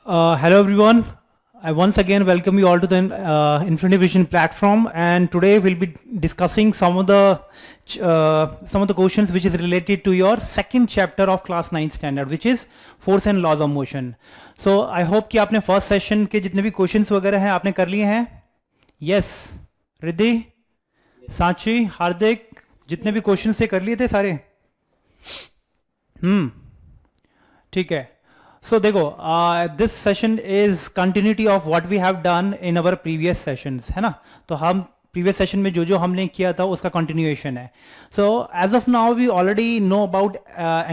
Hello everyone. I once again welcome you all to the Infinity Vision platform, and today we'll be discussing some of the questions which is related to your second chapter of class 9 standard, which is force and laws of motion. So I hope कि आपने first session के जितने भी questions वगैरह हैं आपने कर लिए हैं. Yes, रिद्धि, सांची, हार्दिक, जितने भी questions थे कर लिए थे सारे. ठीक है. So देखो, this session is continuity of what we have done in our previous sessions, है ना. तो हम previous session में जो जो हमने किया था उसका continuation है. So as of now we already know about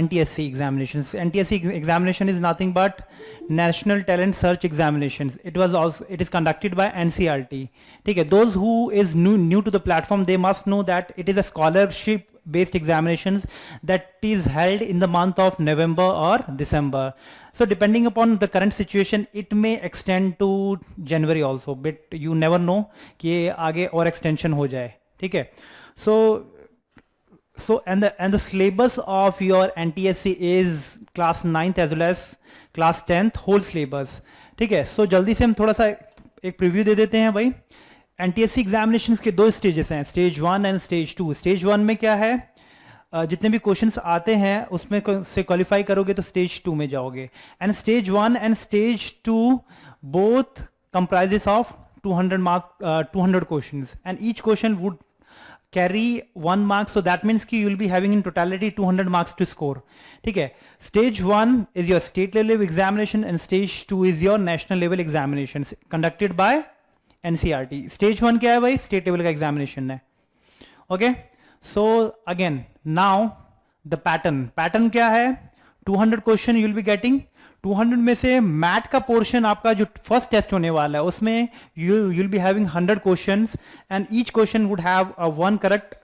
NTSC examinations. NTSC examination is nothing but National Talent Search Examinations. It is conducted by NCERT. ठीक है. Those who is new to the platform, they must know that it is a scholarship based examinations that is held in the month of November or December. So depending upon the current situation, it may extend to January also, but you never know कि ये आगे और extension हो जाए. ठीक है. So and the syllabus of your NTSC is class 9th as well as class 10th whole syllabus. ठीक है. So जल्दी से हम थोड़ा सा एक प्रीव्यू दे देते हैं भाई. NTSC एग्जामिनेशंस के दो स्टेजेस हैं, स्टेज 1 एंड स्टेज 2. स्टेज 1 में क्या है, जितने भी क्वेश्चंस आते हैं उसमें से क्वालिफाई करोगे तो स्टेज 2 में जाओगे. And stage 1 and stage 2 both comprises of 200 marks, 200 questions, and each question would carry 1 marks. So that means कि you will be having in totality 200 marks to score. ठीक है. Stage 1 is your state level examination and stage 2 is your national level examination conducted by NCERT. Stage 1 क्या है भाई, state level का examination है. Okay. So again now the pattern क्या है, 200 question you will be getting. 200 में से math का पोर्शन आपका जो फर्स्ट टेस्ट होने वाला है उसमें you will be having 100 questions and each question would have one correct,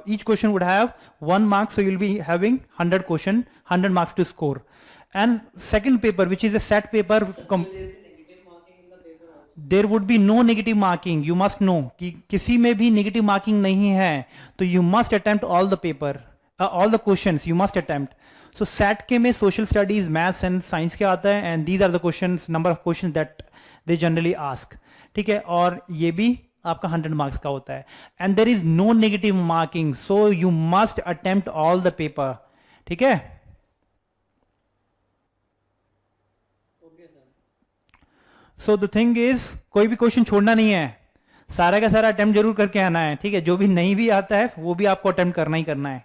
each question would have 1 mark, so you'll be having 100 question, 100 marks to score. And second paper, which is a set paper, there would be no negative marking. You must know कि किसी में भी negative marking नहीं है, तो you must attempt all the paper, all the questions you must attempt. So set के में social studies, maths and science के आता है, and these are the questions, number of questions that they generally ask. ठीक है. और ये भी आपका 100 मार्क्स का होता है, and there is no negative marking, so you must attempt all the paper. ठीक है. सो द थिंग इज, कोई भी क्वेश्चन छोड़ना नहीं है, सारा का सारा अटेम्प्ट जरूर करके आना है. ठीक है. जो भी नहीं भी आता है वो भी आपको अटेम्प्ट करना ही करना है.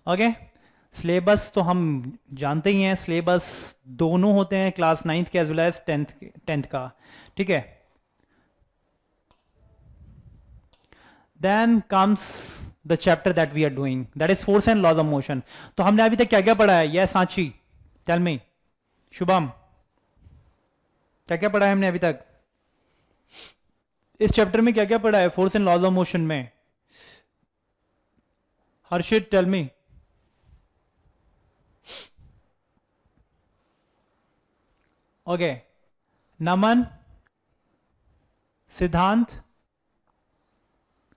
ओके. सिलेबस तो हम जानते ही हैं, सिलेबस दोनों होते हैं, क्लास 9th के एज वेल एज 10th का. ठीक है. Then comes the chapter that we are doing, that is force and laws of motion. तो हमने अभी तक क्या क्या पढ़ा है, yes Sanchi, tell me. Shubham, क्या क्या पढ़ा है हमने अभी तक इस चैप्टर में, क्या क्या पढ़ा है force and laws of motion में. Harshit, tell me. ओके. नमन, सिद्धांत,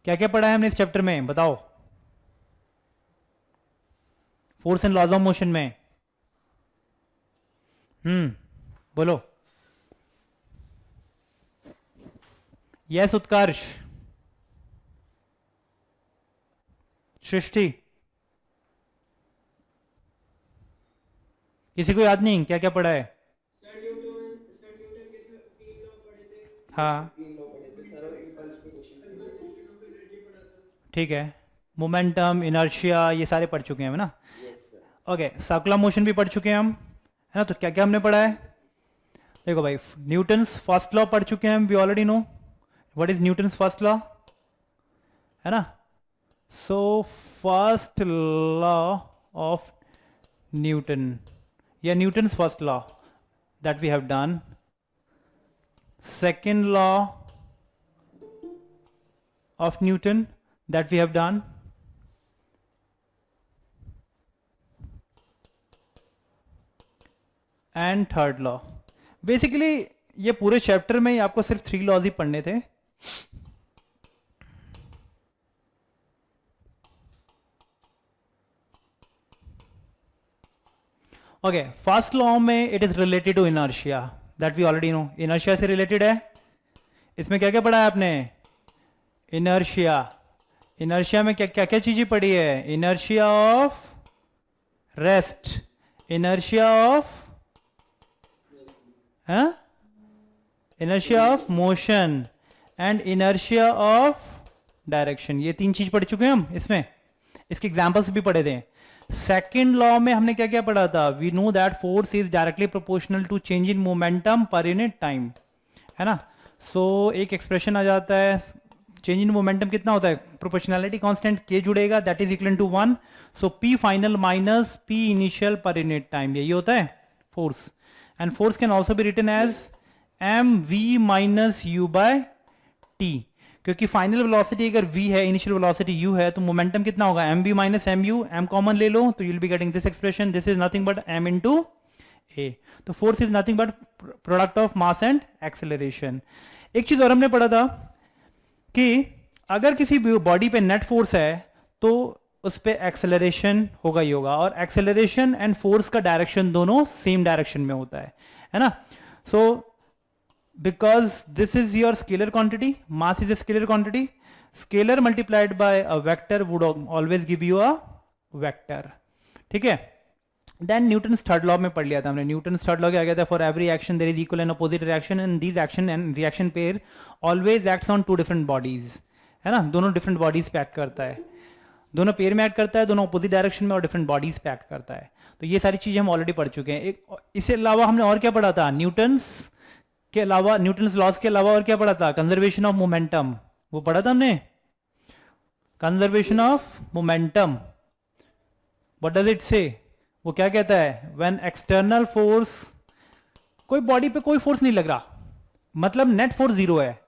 क्या क्या पढ़ा है हमने इस चैप्टर में, बताओ. Force and laws of motion में बोलो. यस उत्कर्ष, सृष्टि, किसी को याद नहीं क्या क्या पढ़ा है. हाँ ठीक है. मोमेंटम, इनर्शिया, ये सारे पढ़ चुके हैं ना. ओके. सर्कुलर मोशन भी पढ़ चुके हैं हम, है ना. तो क्या क्या हमने पढ़ा है, देखो भाई. न्यूटन्स फर्स्ट लॉ पढ़ चुके हैं हम, we already know what is Newton's first law, है ना. So first law of Newton, या Newton's first law that we have done. Second law of Newton that we have done. And third law. Basically ये पूरे chapter में ही आपको सिर्फ 3 laws ही पढ़ने थे. ओके, फर्स्ट लॉ में it is related to inertia, that we already know, inertia से रिलेटेड है। इसमें क्या क्या पढ़ा है आपने? इनर्शिया। इनर्शिया में क्या क्या क्या चीजें पढ़ी है? Inertia of rest, inertia of inertia of motion and inertia of direction. ये तीन चीज पढ़ चुके हैं हम इसमें, इसके एग्जांपल्स भी पढ़े थे। सेकंड लॉ में हमने क्या क्या पढ़ा था? We know that force is directly proportional to change in momentum per unit time, है ना। सो एक एक्सप्रेशन आ जाता है, चेंज इन मोमेंटम कितना होता है? प्रोपोर्शनैलिटी कांस्टेंट के जुड़ेगा, that is equal to 1। So p final minus P initial per unit time, यही होता है force. And force can also be written as m v minus u by t, क्योंकि final velocity अगर v है, initial velocity u है, तो momentum कितना होगा? M v minus m u, m common ले लो तो you'll be getting this expression, this is nothing but m into ए। तो force is nothing but product of mass and acceleration. एक चीज और हमने पढ़ा था कि अगर किसी बॉडी पे नेट फोर्स है तो उस पे एक्सेलरेशन होगा ही होगा, और एक्सेलरेशन एंड फोर्स का डायरेक्शन दोनों सेम डायरेक्शन में होता है ना। सो because this is your scalar quantity, mass is a scalar quantity, scalar multiplied by a vector would always give you a vector, ठीक है। देन न्यूटन्स थर्ड लॉ में पढ़ लिया था हमने। न्यूटन्स थर्ड लॉ क्या कहता है? For every action there is equal and opposite reaction and these action and reaction pair always acts on two different bodies, है ना। दोनों डिफरेंट बॉडीज पे एक्ट करता है, दोनों पेयर में एक्ट करता है, दोनों अपोजिट डायरेक्शन में और डिफरेंट बॉडीज पे एक्ट करता है। तो ये सारी चीजें हम ऑलरेडी पढ़ चुके हैं। एक इसके अलावा हमने और क्या पढ़ा था? न्यूटन्स के अलावा, न्यूटन्स लॉज के अलावा और क्या पढ़ा था? कंजर्वेशन ऑफ मोमेंटम, वो पढ़ा था हमने। Conservation of momentum, what does it से? वो क्या कहता है? व्हेन एक्सटर्नल फोर्स, कोई बॉडी पे कोई फोर्स नहीं लग रहा, मतलब नेट फोर्स जीरो है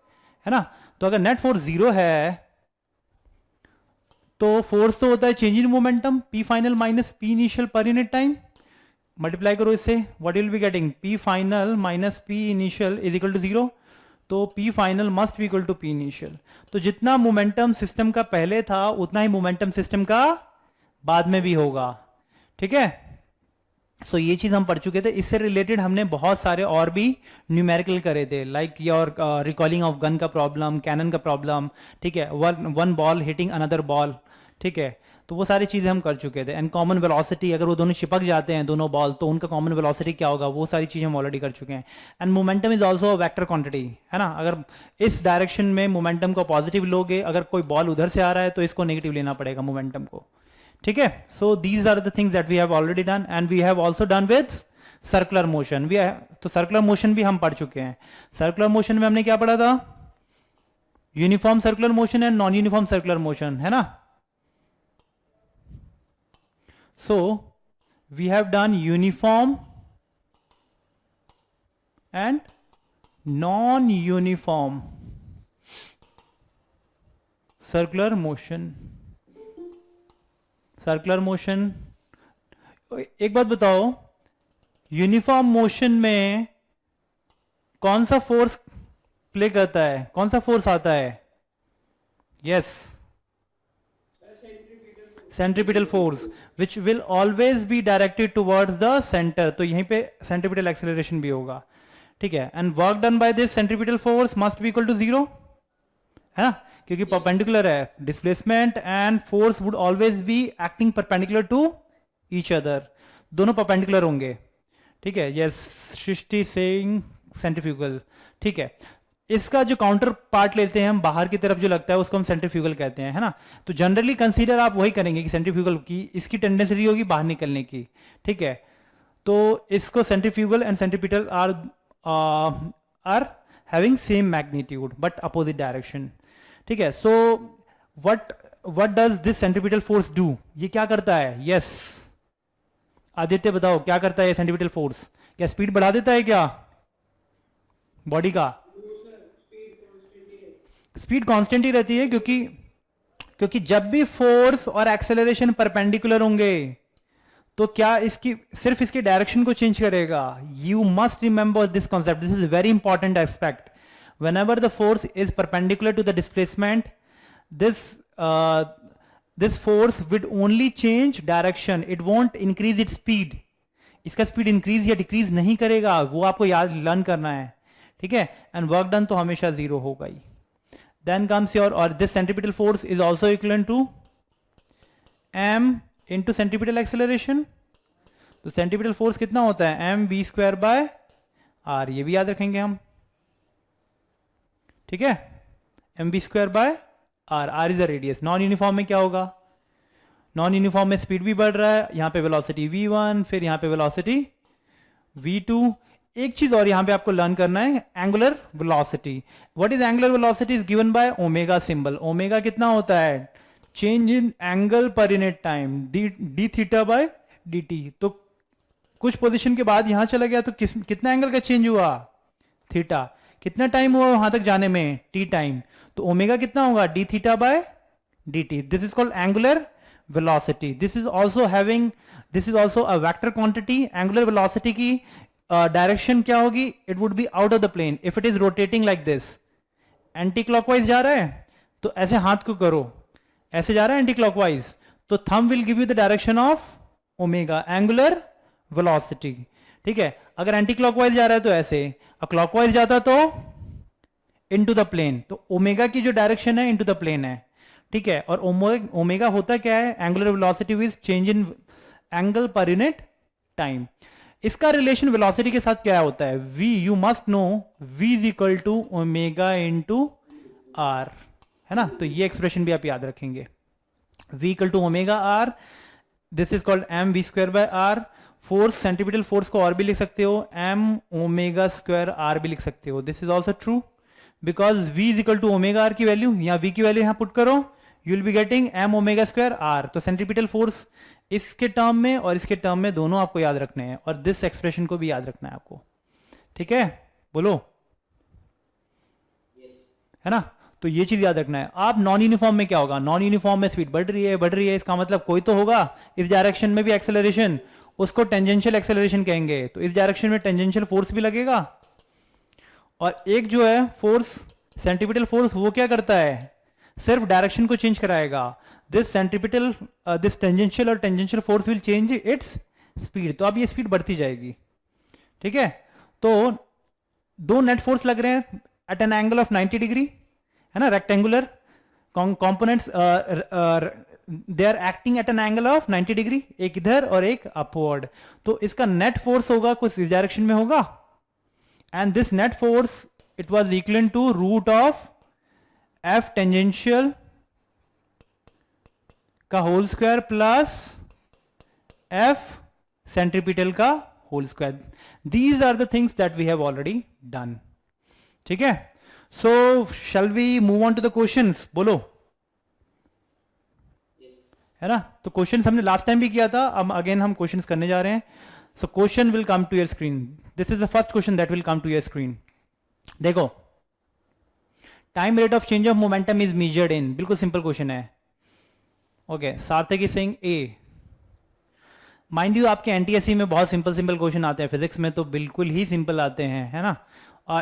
ना। तो अगर नेट फोर्स जीरो है तो फोर्स तो होता है change in momentum, P final minus P initial per unit time, multiply करो इससे, what will be getting? P final minus P initial is equal to 0। तो P final must be equal to P initial. तो जितना momentum system का पहले था उतना ही momentum system का बाद में भी होगा, ठीक है। सो ये चीज हम पढ़ चुके थे। इससे रिलेटेड हमने बहुत सारे और भी न्यूमेरिकल करे थे, like your recalling of gun का प्रॉब्लम, कैनन का प्रॉब्लम, ठीक है, one ball hitting another ball, ठीक है। तो वो सारी चीजें हम कर चुके थे। एंड कॉमन वेलोसिटी, अगर वो दोनों चिपक जाते हैं दोनों बॉल, तो उनका कॉमन वेलोसिटी क्या होगा, वो सारी चीजें हम ऑलरेडी कर चुके हैं। And momentum is also vector quantity, है ना। अगर इस डायरेक्शन में मोमेंटम को पॉजिटिव लोगे, अगर कोई बॉल उधर से आ रहा है तो इसको नेगेटिव लेना पड़ेगा मोमेंटम को, ठीक है। So these are the things that we have already done and we have also done with circular motion. तो सर्कुलर मोशन भी हम पढ़ चुके हैं। सर्कुलर मोशन में हमने क्या पढ़ा था? Uniform circular motion and non uniform circular motion, है ना। So we have done uniform and non-uniform circular motion. Circular motion, एक बात बताओ, यूनिफॉर्म मोशन में कौन सा फोर्स प्ले करता है, कौन सा फोर्स आता है? Yes, centripetal force which will always be directed towards the center। तो यहीं पे सेंट्रीपिटल एक्सेलरेशन भी होगा, ठीक है। And work done by this centripetal force must be equal to 0, है ना, क्योंकि परपेंडिकुलर है। Displacement and force would always be acting perpendicular to each other, दोनों परपेंडिकुलर होंगे, ठीक है। यस, सृष्टि सेइंग सेंट्रीफ्यूगल, ठीक है। इसका जो काउंटर पार्ट लेते हैं हम, बाहर की तरफ जो लगता है उसको हम सेंट्रीफ्यूगल कहते हैं, है ना। तो जनरली कंसीडर आप वही करेंगे कि सेंट्रीफ्यूगल की इसकी टेंडेंसी होगी बाहर निकलने की, ठीक है। तो इसको centrifugal and centripetal are having same magnitude but opposite direction, ठीक है। So what does this centripetal force do? ये क्या करता है? यस, आदित्य बताओ क्या करता है सेंट्रीपिटल फोर्स? क्या स्पीड बढ़ा देता है क्या बॉडी का? स्पीड कांस्टेंट ही रहती है, क्योंकि जब भी फोर्स और एक्सेलरेशन परपेंडिकुलर होंगे तो क्या इसकी सिर्फ इसके डायरेक्शन को चेंज करेगा। You must remember this concept, this is very important aspect. Whenever the force is perpendicular to the displacement, this force would only change direction, it won't increase its speed, इसका speed increase या decrease नहीं करेगा, वो आपको याद learn करना है, ठीक है। एंड वर्क डन तो हमेशा 0 होगा ही। देन कम्स योर, और this centripetal force is also equal to m into centripetal acceleration. तो सेंट्रीपिटल फोर्स कितना होता है, M V square by R, ये भी याद रखेंगे हम, ठीक है। M V square by R, R is a radius. Non uniform में क्या होगा, नॉन यूनिफॉर्म में स्पीड भी बढ़ रहा है, यहां पे वेलोसिटी v1, फिर यहां पे वेलोसिटी v2। एक चीज और यहां पे आपको लर्न करना है, angular velocity. What is angular velocity, is given by omega symbol. Omega कितना होता है, change in angle per unit time, D theta by D T. तो कुछ पोजीशन के बाद यहां चला गया तो कितना एंगल का चेंज हुआ, थीटा। कितना टाइम हुआ वहां तक जाने में, टी टाइम। तो ओमेगा कितना होगा, D theta by D T. This is called angular velocity. This is also a vector quantity. Angular velocity की डायरेक्शन क्या होगी, it would be out of the plane if it is rotating like this. Anti clockwise जा रहा है तो ऐसे हाथ को करो, ऐसे जा रहा है एंटी क्लॉकवाइज, तो thumb will give you the direction of omega, angular velocity, ठीक है। अगर एंटी क्लॉकवाइज जा रहा है तो ऐसे, और क्लॉकवाइज जाता तो इनटू द प्लेन, तो ओमेगा की जो डायरेक्शन है इनटू द प्लेन है, ठीक है। और ओमेगा होता क्या है, angular velocity viz change in angle per unit time. इसका रिलेशन वेलोसिटी के साथ क्या होता है, v, you must know v is equal to omega into R, है ना। तो ये एक्सप्रेशन भी आप याद रखेंगे, v equal to omega R, this is called M V square by R. Force, centripetal force को और भी लिख सकते हो, एम ओमेगा स्क्वायर आर भी लिख सकते हो। This is also true because v is equal to omega R की वैल्यू, या v की वैल्यू यहां पुट करो, you will be getting M omega square R. तो सेंट्रीपिटल फोर्स इसके टर्म में और इसके टर्म में दोनों आपको याद रखने हैं, और दिस एक्सप्रेशन को भी याद रखना है आपको, ठीक है। बोलो yes. है ना। तो ये चीज याद रखना है। आप नॉन यूनिफॉर्म में क्या होगा, नॉन यूनिफॉर्म में स्पीड बढ़ रही है, इसका मतलब कोई तो होगा इस डायरेक्शन में भी एक्सेलरेशन, उसको टेंजेंशियल एक्सेलरेशन कहेंगे। तो इस डायरेक्शन में टेंजेंशियल फोर्स भी लगेगा, और एक जो है फोर्स सेंट्रीपिटल फोर्स, वो क्या करता है, सिर्फ डायरेक्शन को चेंज कराएगा। दिस टेंजेंशियल और tangential force will change its speed. तो अब ये स्पीड बढ़ती जाएगी, ठीक है। तो दो नेट फोर्स लग रहे हैं at an angle of 90 degree, है ना, rectangular components, they are acting at an angle of 90 degree, एक इधर और एक अपवर्ड। तो इसका नेट फोर्स होगा कुछ इस डायरेक्शन में होगा, and this net force it was equal to root of F tangential का whole square plus F centripetal का whole square. These are the things that we have already done, ठीक है। So shall we move on to the questions, बोलो है ना। तो questions हमने last time भी किया था, अब अगेन हम क्वेश्चंस करने जा रहे हैं। So question will come to your screen, this is the first question that will come to your screen. देखो, time rate of change of momentum is measured in, बिल्कुल सिंपल क्वेश्चन है, okay. Sarthak is saying A. Mind you आपके NTSC में बहुत simple simple question आते हैं, physics में तो बिल्कुल ही सिंपल आते हैं, है ना।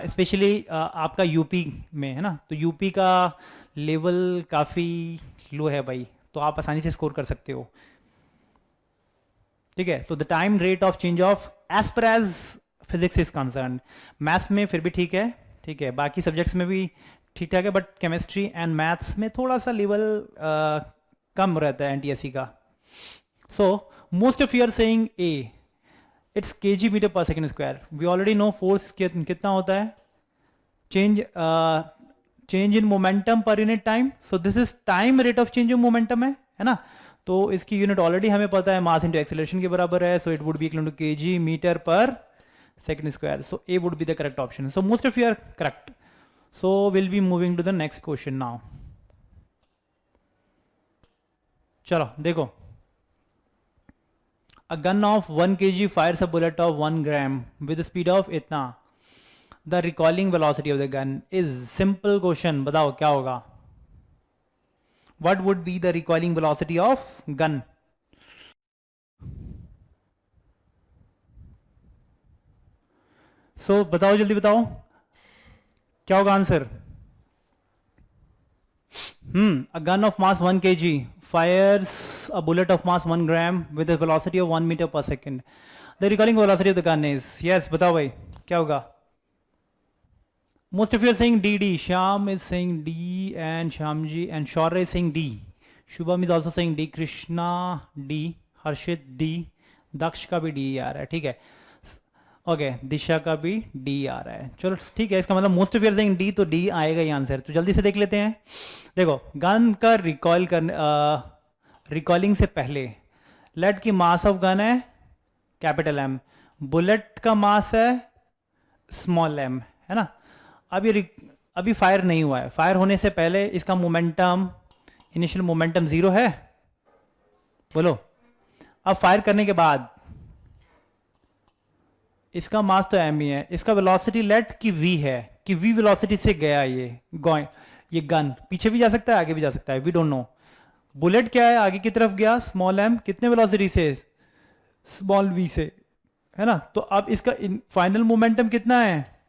स्पेशली आपका यूपी में, है ना, तो यूपी का लेवल काफ़ी लो है भाई, तो आप आसानी से स्कोर कर सकते हो, ठीक है। तो the time rate of change of as far as physics is concerned, maths में फिर भी ठीक है, ठीक है, बाकी सब्जेक्ट्स में भी ठीक ठाक है, बट केमिस्ट्री एंड मैथ्स में थोड़ा सा लेवल कम रहता है एनटीएससी का। So most of you are saying A, it's KG meter पर second square. We already know force कितना होता है, change in momentum per unit time. So this is time rate of change of momentum है ना। तो इसकी unit already हमें पता है, मास इंटू एक्सेलरेशन के बराबर है। So it would be equal to KG meter पर second square. So A would be the correct option. So most of you are correct. So we'll be moving to the next question now. चलो देखो, a gun of 1 kg fires a bullet of 1 gram with a speed of इतना, the recoiling velocity of the gun is, simple question, बताओ क्या होगा, what would be the recoiling velocity of gun? So बताओ, जल्दी बताओ क्या होगा answer. A gun of mass 1 kg fires a bullet of mass 1 gram with a velocity of 1 meter per second. The recording velocity of the gun is, yes बताओ भाई क्या होगा? Most of you are saying D. Shyam is saying D, and Shyamji and Shaurya is saying D. Shubham is also saying D. Krishna D. Harshit D. Daksh का भी D आ रहा है, ठीक है. ओके, दिशा का भी D आ रहा है. चलो ठीक है, इसका मतलब most of you are saying D, तो D आएगा ही आंसर. तो जल्दी से देख लेते हैं. देखो, गन का रिकॉइल करने रिकॉइलिंग से पहले लेट की मास ऑफ गन है कैपिटल M, बुलेट का मास है स्मॉल m, है ना. अभी फायर नहीं हुआ है. फायर होने से पहले इसका मोमेंटम, इनिशियल मोमेंटम 0 है, बोलो. अब फायर करने के बाद इसका मास तो m ही है. इसका वेलोसिटी लेट की v है, कि v वेलोसिटी से गया ये गन. पीछे भी जा सकता है, आगे भी जा सकता है, वी डोंट नो. बुलेट क्या है, आगे की तरफ गया स्मॉल m, कितने वेलोसिटी से? स्मॉल v से, है ना. तो अब इसका फाइनल मोमेंटम कितना है?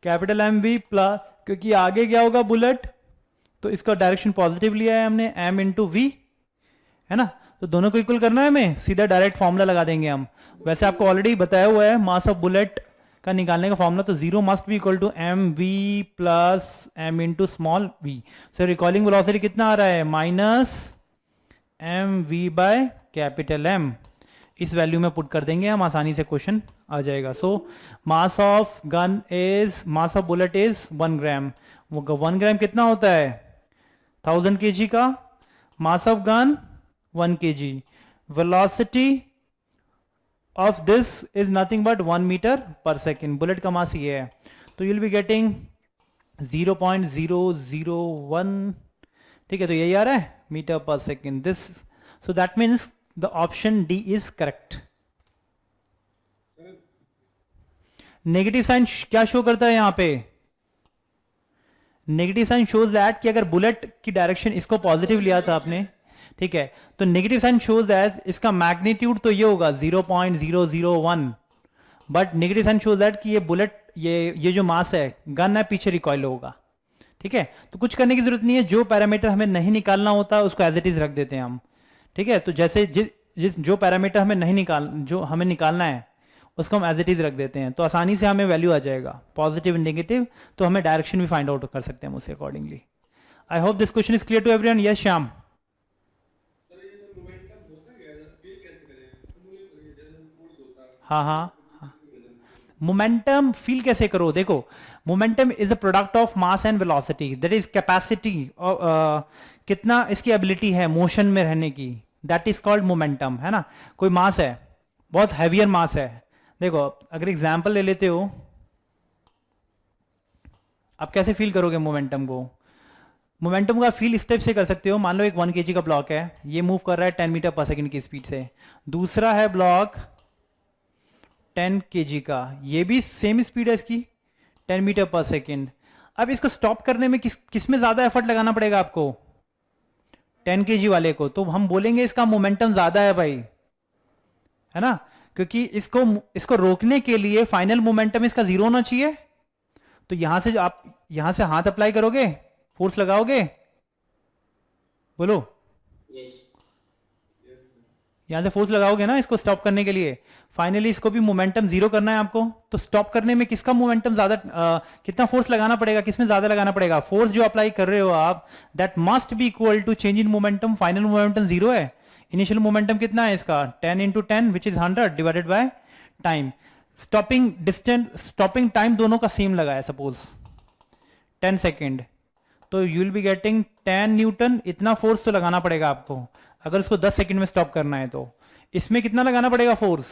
कैपिटल एम वी प्लस, क्योंकि आगे क्या होगा बुलेट, तो इसका डायरेक्शन पॉजिटिव लिया है हमने, m इंटू वी, है ना. तो दोनों को इक्वल करना है हमें, सीधा डायरेक्ट फॉर्मूला लगा देंगे हम. वैसे आपको ऑलरेडी बताया हुआ है मास ऑफ बुलेट का निकालने का फॉर्मूला, तो 0 must be equal to M V plus m into small V. So recalling velocity कितना आ रहा है? Minus M V by capital M. इस वैल्यू में पुट कर देंगे हम, आसानी से क्वेश्चन आ जाएगा. So mass of gun is, mass of bullet is 1 gram. वो 1 ग्राम कितना होता है? 1000 kg का. Mass of gun 1 kg. Velocity of this is nothing but 1 metre पर सेकेंड. बुलेट का मास ये है, तो यू विल बी गेटिंग 0.001, ठीक है. तो यही आ रहा है मीटर पर second. This, so that means the option D is correct. Negative sign क्या शो करता है यहां पे? नेगेटिव साइन शोज दैट कि अगर बुलेट की डायरेक्शन इसको पॉजिटिव लिया था आपने, ठीक है, तो नेगेटिव साइन शोज दैट इसका मैग्नीट्यूड तो ये होगा 0.001, but negative sign shows that कि ये बुलेट, ये जो मास है गन है, पीछे रिकॉइल होगा, ठीक है. तो कुछ करने की जरूरत नहीं है, जो पैरामीटर हमें नहीं निकालना होता उसको एज इट इज रख देते हैं हम, ठीक है. तो जैसे जो पैरामीटर हमें नहीं जो हमें निकालना है उसको हम एज इट इज रख देते हैं, तो आसानी से हमें वैल्यू आ जाएगा, पॉजिटिव नेगेटिव. तो हमें डायरेक्शन भी फाइंड आउट कर सकते हैं उससे accordingly. I hope this question is clear to everyone. Yes Shyam. हाँ, मोमेंटम फील कैसे करो? देखो, momentum is a product of mass and velocity, that is capacity, कितना इसकी एबिलिटी है मोशन में रहने की, दैट इज कॉल्ड मोमेंटम, है ना. कोई मास है, बहुत हैवियर मास है. देखो, अगर एग्जांपल ले लेते हो, आप कैसे फील करोगे मोमेंटम को? मोमेंटम का फील इस टाइप से कर सकते हो. मान लो एक 1 kg का ब्लॉक है, ये मूव कर रहा है 10 मीटर पर सेकेंड की स्पीड से. दूसरा है ब्लॉक 10 kg का, ये भी सेम स्पीड है इसकी, 10 मीटर पर सेकेंड. अब इसको स्टॉप करने में किस में ज्यादा एफर्ट लगाना पड़ेगा आपको? 10 kg वाले को. तो हम बोलेंगे इसका मोमेंटम ज्यादा है भाई, है ना, क्योंकि इसको रोकने के लिए फाइनल मोमेंटम इसका 0 होना चाहिए. तो यहां से आप यहां से हाथ अप्लाई करोगे, फोर्स लगाओगे, बोलो. यहां से फोर्स लगाओगे ना इसको स्टॉप करने के लिए. फाइनली इसको भी मोमेंटम 0 करना है आपको. तो स्टॉप करने में किसका मोमेंटम ज्यादा, कितना फोर्स लगाना पड़ेगा, किसमें ज्यादा लगाना पड़ेगा? फोर्स जो अप्लाई कर रहे हो आप, that must be equal to change in momentum. Final momentum 0 है, इनिशियल मोमेंटम कितना है इसका? 10 into 10 which is 100 divided by time. Stopping distance, stopping time दोनों का सेम लगा है, सपोज 10 सेकेंड, तो you will be getting 10 newton. इतना फोर्स तो लगाना पड़ेगा आपको अगर उसको 10 सेकेंड में स्टॉप करना है. तो इसमें कितना लगाना पड़ेगा force?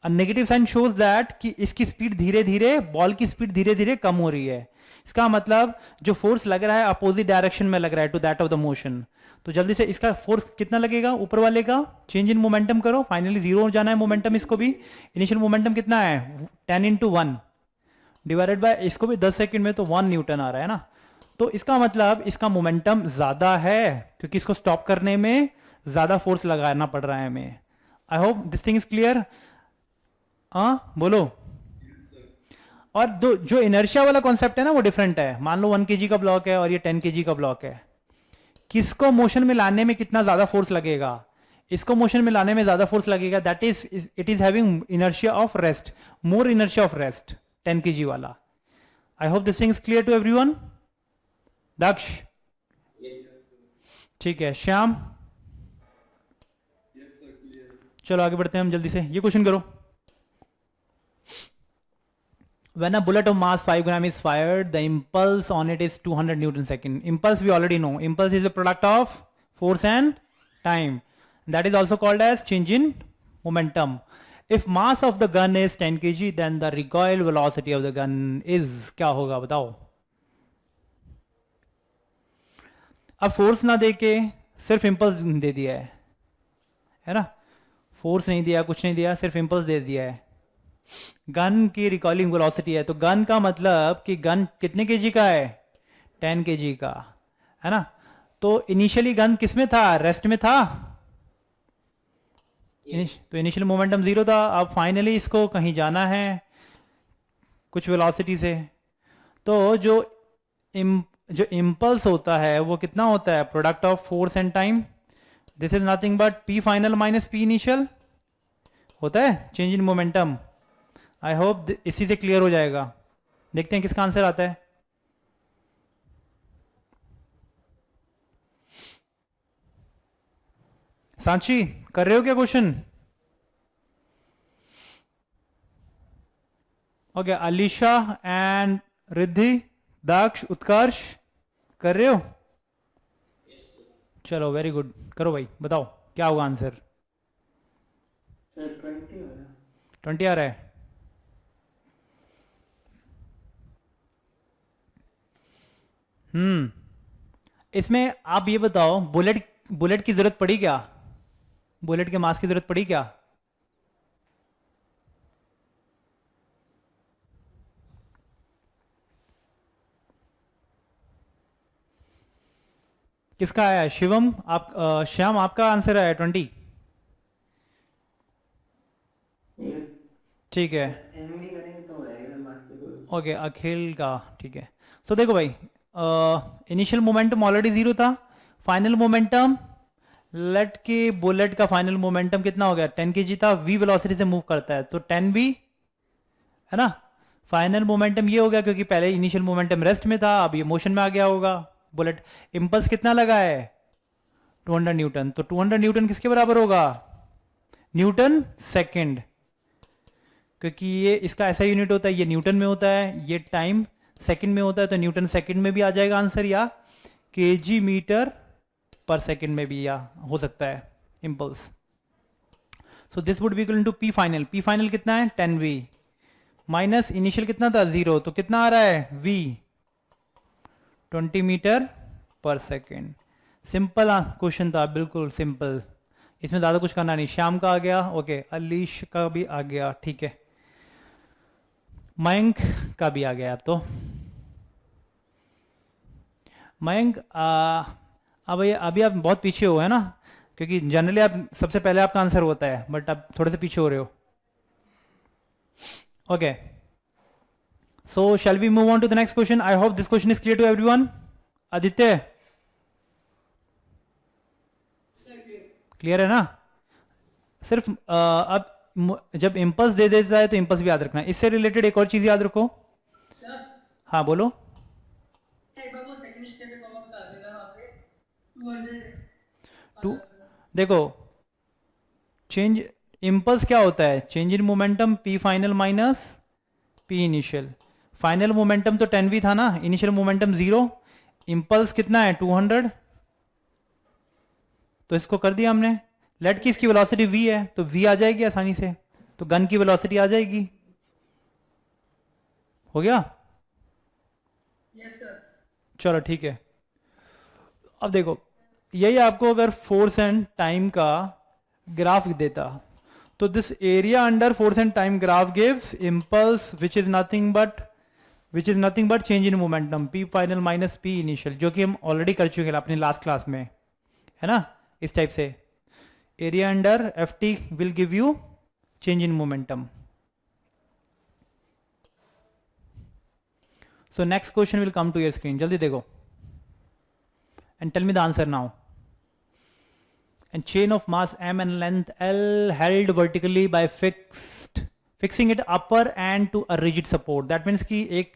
Negative sign shows that कि इसकी स्पीड धीरे धीरे, बॉल की स्पीड धीरे धीरे कम हो रही है. इसका मतलब जो फोर्स लग रहा है अपोजिट डायरेक्शन में लग रहा है to that of the motion. तो जल्दी से इसका फोर्स कितना लगेगा ऊपर वाले का? चेंज इन मोमेंटम करो, फाइनली 0 हो जाना है मोमेंटम. इसको भी इनिशियल मोमेंटम कितना है? 10 इंटू 1 डिवाइडेड बाय, इसको भी 10 सेकेंड में तो 1 न्यूटन आ रहा है ना. तो इसका मतलब इसका मोमेंटम ज्यादा है, क्योंकि इसको स्टॉप करने में ज्यादा फोर्स लगाना पड़ रहा है हमें. आई hope this thing is clear. हाँ बोलो. और जो इनर्शिया वाला कॉन्सेप्ट है ना, वो डिफरेंट है. मान लो 1 kg का ब्लॉक है और ये 10 kg का ब्लॉक है, किसको मोशन में लाने में कितना ज्यादा फोर्स लगेगा? इसको मोशन में लाने में ज्यादा फोर्स लगेगा, that is it is having inertia of rest, more inertia of rest 10 kg वाला. I hope this thing is clear to everyone. Daksh, ठीक है. श्याम, चलो आगे बढ़ते हैं हम जल्दी से. ये क्वेश्चन करो. When a bullet of mass 5 gram is fired, the impulse on it is 200 Newton second. Impulse we already know. Impulse is a product of force and time. That is also called as change in momentum. If mass of the gun is 10 kg, then the recoil velocity of the gun is क्या होगा बताओ. अब force ना दे के सिर्फ impulse दे दिया है ना. फोर्स नहीं दिया, कुछ नहीं दिया, सिर्फ इम्पल्स दे दिया है. गन की रिकॉलिंग वेलोसिटी है, तो गन का मतलब कि गन कितने केजी का है, 10 केजी का है ना. तो इनिशियली गन किस में था, रेस्ट में था. तो इनिशियल मोमेंटम 0 था. अब फाइनली इसको कहीं जाना है कुछ वेलोसिटी से, तो जो इम्पल्स होता है वो कितना होता है, product of force and time. This is nothing but P final minus P initial होता है change in momentum. I hope इसी से क्लियर हो जाएगा. देखते हैं किसका आंसर आता है. सांची कर रहे हो क्या question. Okay, Alisha and Riddhi, Daksh, Utkarsh कर रहे हो. चलो वेरी गुड, करो भाई, बताओ क्या होगा आंसर. 20 आ रहा है. इसमें आप ये बताओ, बुलेट की जरूरत पड़ी क्या, बुलेट के मास की जरूरत पड़ी क्या. किसका आया है, शिवम, आप श्याम आपका आंसर आया 20. ठीक है. ओके, अखिल का ठीक है. सो देखो भाई, इनिशियल मोमेंटम ऑलरेडी 0 था. फाइनल मोमेंटम, लेट के बुलेट का फाइनल मोमेंटम कितना हो गया, 10 kg था. v वेलोसिटी से मूव करता है तो 10v है ना. फाइनल मोमेंटम ये हो गया क्योंकि पहले इनिशियल मोमेंटम रेस्ट में था, अब ये मोशन में आ गया होगा. बुलेट इंपल्स कितना लगा है, 200 न्यूटन. तो 200 न्यूटन किसके बराबर होगा, न्यूटन सेकेंड, क्योंकि ये इसका ऐसा यूनिट होता है, ये न्यूटन में होता है, ये टाइम सेकंड में होता है, तो न्यूटन सेकंड में भी आ जाएगा आंसर, या केजी मीटर पर सेकंड में भी या हो सकता है impulse. So this would be equal to P final. P final कितना है, 10v माइनस इनिशियल कितना था 0, तो कितना आ रहा है v, 20 मीटर पर सेकेंड. सिंपल क्वेश्चन था, बिल्कुल सिंपल, इसमें ज्यादा कुछ करना नहीं. श्याम का आ गया, ओके. अलीश का भी आ गया, ठीक है. मयंक का भी आ गया. अब तो मयंक अभी आप बहुत पीछे हो है ना, क्योंकि जनरली आप सबसे पहले आपका आंसर होता है, बट आप थोड़े से पीछे हो रहे हो. Okay, so shall we move on to the next question. I hope this question is clear to everyone. Aditya clear है ना. सिर्फ अब जब इंपल्स दे देता है तो इंपल्स भी याद रखना है. इससे रिलेटेड एक और चीज याद रखो. हाँ बोलो. देखो, चेंज इंपल्स क्या होता है, change in momentum P final minus P initial. Final momentum तो 10v था ना, इनिशियल मोमेंटम 0, इंपल्स कितना है 200, तो इसको कर दिया हमने. लेट की इसकी वेलोसिटी v है, तो v आ जाएगी आसानी से, तो गन की वेलोसिटी आ जाएगी. हो गया. yes, sir. चलो ठीक है. अब देखो, यही आपको अगर फोर्स एंड टाइम का ग्राफ देता, तो this area under force and time graph gives impulse which is nothing but change in momentum P final minus P initial, जो कि हम ऑलरेडी कर चुके हैं अपने लास्ट क्लास में, है ना. इस टाइप से area under F T will give you change in momentum. So next question will come to your screen. जल्दी देखो and tell me the answer now. and chain of mass m and length L held vertically by fixing it upper and to a rigid support. That means कि एक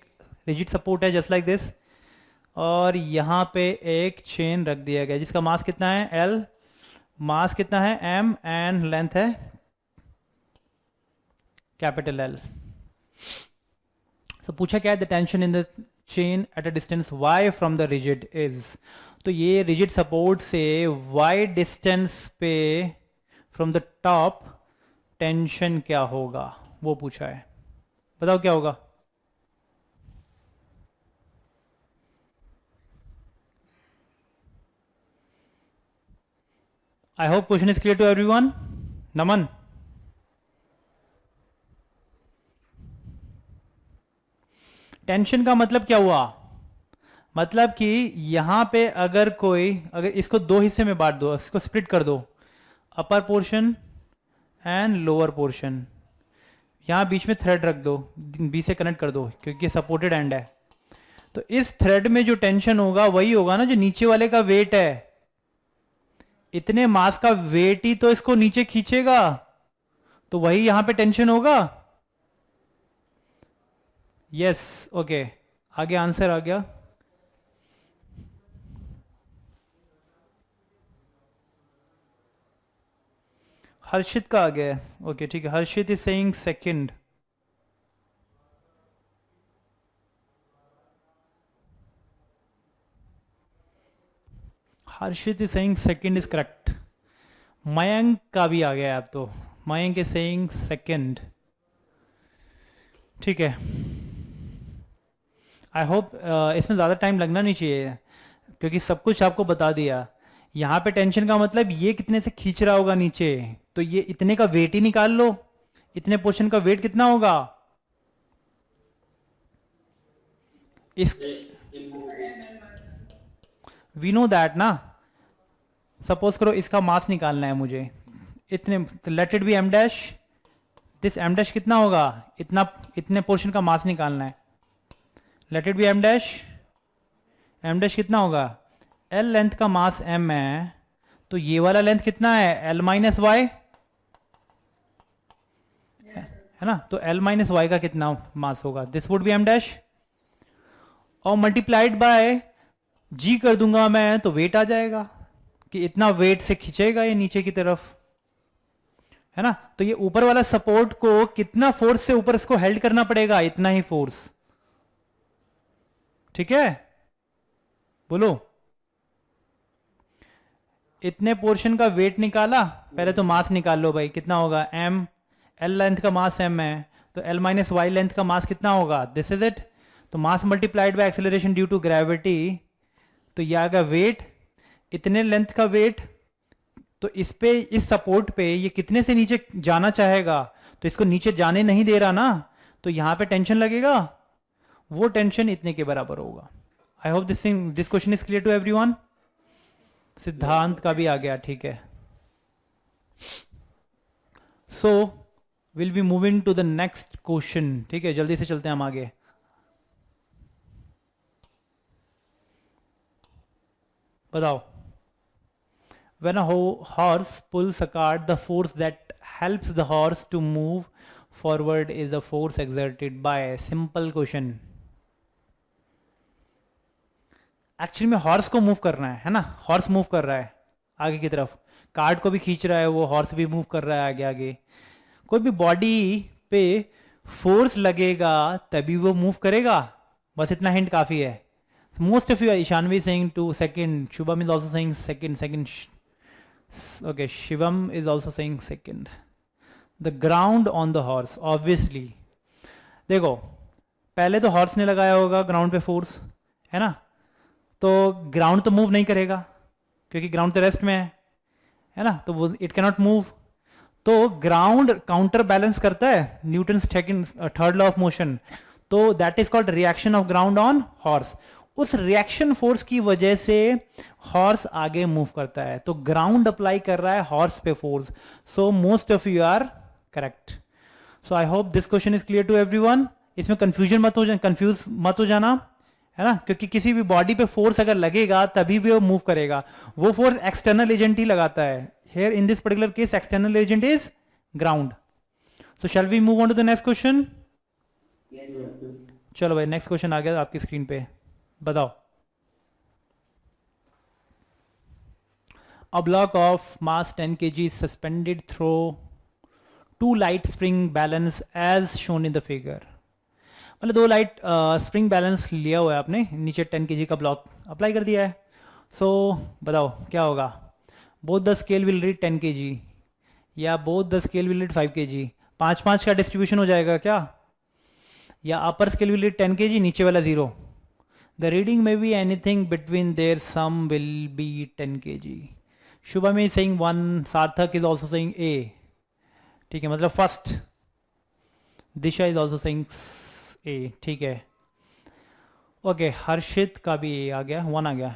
rigid support है just like this, और यहाँ पे एक chain रख दिया गया जिसका मास कितना है L, मास कितना है m and length है कैपिटल L. So पूछा क्या है, the tension in the chain at a distance y from the rigid is. तो ये rigid support से y distance पे from the top tension क्या होगा वो पूछा है. बताओ क्या होगा. I hope question is clear to everyone. Naman. Tension का मतलब क्या हुआ, मतलब कि यहां पे अगर इसको दो हिस्से में बांट दो, इसको स्प्लिट कर दो, upper portion and lower portion, यहां बीच में थ्रेड रख दो, बी से कनेक्ट कर दो क्योंकि सपोर्टेड एंड है. तो इस थ्रेड में जो टेंशन होगा वही होगा ना जो नीचे वाले का वेट है. इतने मास का वेट ही तो इसको नीचे खींचेगा, तो वही यहां पे टेंशन होगा. यस ओके, आगे आंसर आ गया. हर्षित का आ गया. ओके ठीक है, Harshit is saying second. Harshit is saying second is correct. Mayank का भी आ गया अब तो. Mayank is saying second. ठीक है, आई होप इसमें ज़्यादा टाइम लगना नहीं चाहिए क्योंकि सब कुछ आपको बता दिया. यहाँ पे टेंशन का मतलब ये कितने से खींच रहा होगा नीचे, तो ये इतने का वेट ही निकाल लो. इतने पोर्शन का वेट कितना होगा इस, वी नो दैट ना. सपोज करो इसका मास निकालना है मुझे, इतने, let it be M dash. This M dash कितना होगा, इतने पोर्शन का मास निकालना है. Let it be M dash. M dash कितना होगा, एल लेंथ का मास एम है, तो ये वाला लेंथ कितना है एल माइनस वाई है ना. तो एल माइनस वाई का कितना मास होगा, this would be M dash, और मल्टीप्लाइड बाय जी कर दूंगा मैं, तो वेट आ जाएगा कि इतना वेट से खींचेगा ये नीचे की तरफ, है ना. तो ये ऊपर वाला सपोर्ट को कितना फोर्स से ऊपर इसको हेल्ड करना पड़ेगा, इतना ही फोर्स. ठीक है, बोलो. इतने पोर्शन का वेट निकाला, पहले तो मास निकाल लो भाई, कितना होगा m. l लेंथ का मास m है, तो l माइनस वाई लेंथ का मास कितना होगा, दिस इज इट. तो mass multiplied by acceleration due to gravity, तो यह आएगा वेट, इतने लेंथ का वेट. तो इस पे, इस सपोर्ट पे ये कितने से नीचे जाना चाहेगा, तो इसको नीचे जाने नहीं दे रहा ना, तो यहां पे टेंशन लगेगा, वो टेंशन इतने के बराबर होगा. I hope this question is clear to everyone. Siddhant का भी आ गया. ठीक है, so will be moving to the next question. ठीक है, जल्दी से चलते हैं हम आगे. बताओ. When a horse pulls a cart, the force that helps the horse to move forward is the force exerted by. Simple question. Actually में हॉर्स को मूव करना है ना. हॉर्स मूव कर रहा है आगे की तरफ, कार्ट को भी खींच रहा है, वो हॉर्स भी मूव कर रहा है आगे आगे. कोई भी बॉडी पे फोर्स लगेगा तभी वो मूव करेगा, बस इतना हिंट काफी है. Most of you are Ishanvi saying two second. Shubham is also saying second. Okay, Shivam is also saying second. The ground on the horse, obviously. देखो, पहले तो हॉर्स ने लगाया होगा ग्राउंड पे फोर्स, है ना. तो ग्राउंड तो मूव नहीं करेगा क्योंकि ग्राउंड तो रेस्ट में है ना, तो वो इट कैनॉट मूव. तो ग्राउंड काउंटर बैलेंस करता है, Newton's third law of motion. तो that is called reaction of ground on horse. उस रिएक्शन फोर्स की वजह से हॉर्स आगे मूव करता है, तो ग्राउंड अप्लाई कर रहा है हॉर्स पे force. So most of you are correct. So I hope this question is clear to everyone. इसमें कंफ्यूजन कंफ्यूज मत हो जाना, है ना, क्योंकि किसी भी बॉडी पे फोर्स अगर लगेगा तभी भी वो मूव करेगा. वो फोर्स एक्सटर्नल एजेंट ही लगाता है, here in this particular case external agent is ground. So shall we move on to the next question? Yes, sir. चलो भाई नेक्स्ट क्वेश्चन आ गया आपकी स्क्रीन पे, बताओ. A block of mass 10 kg is suspended through two light spring balance as shown in the figure. मतलब दो light spring balance लिया हुआ है आपने, नीचे 10 kg का ब्लॉक अप्लाई कर दिया है. सो बताओ क्या होगा. Both the scale will read 10 kg या both the scale will read 5 kg. 5-5 का डिस्ट्रीब्यूशन हो जाएगा क्या, या upper scale will read 10 kg, नीचे वाला 0. The reading may be anything between there, sum will be 10 kg. Shubham is saying 1, Sarthak is also saying A. ठीक है, मतलब first. Disha is also saying A. ठीक है, ओके. हर्षित का भी A आ गया, 1 आ गया.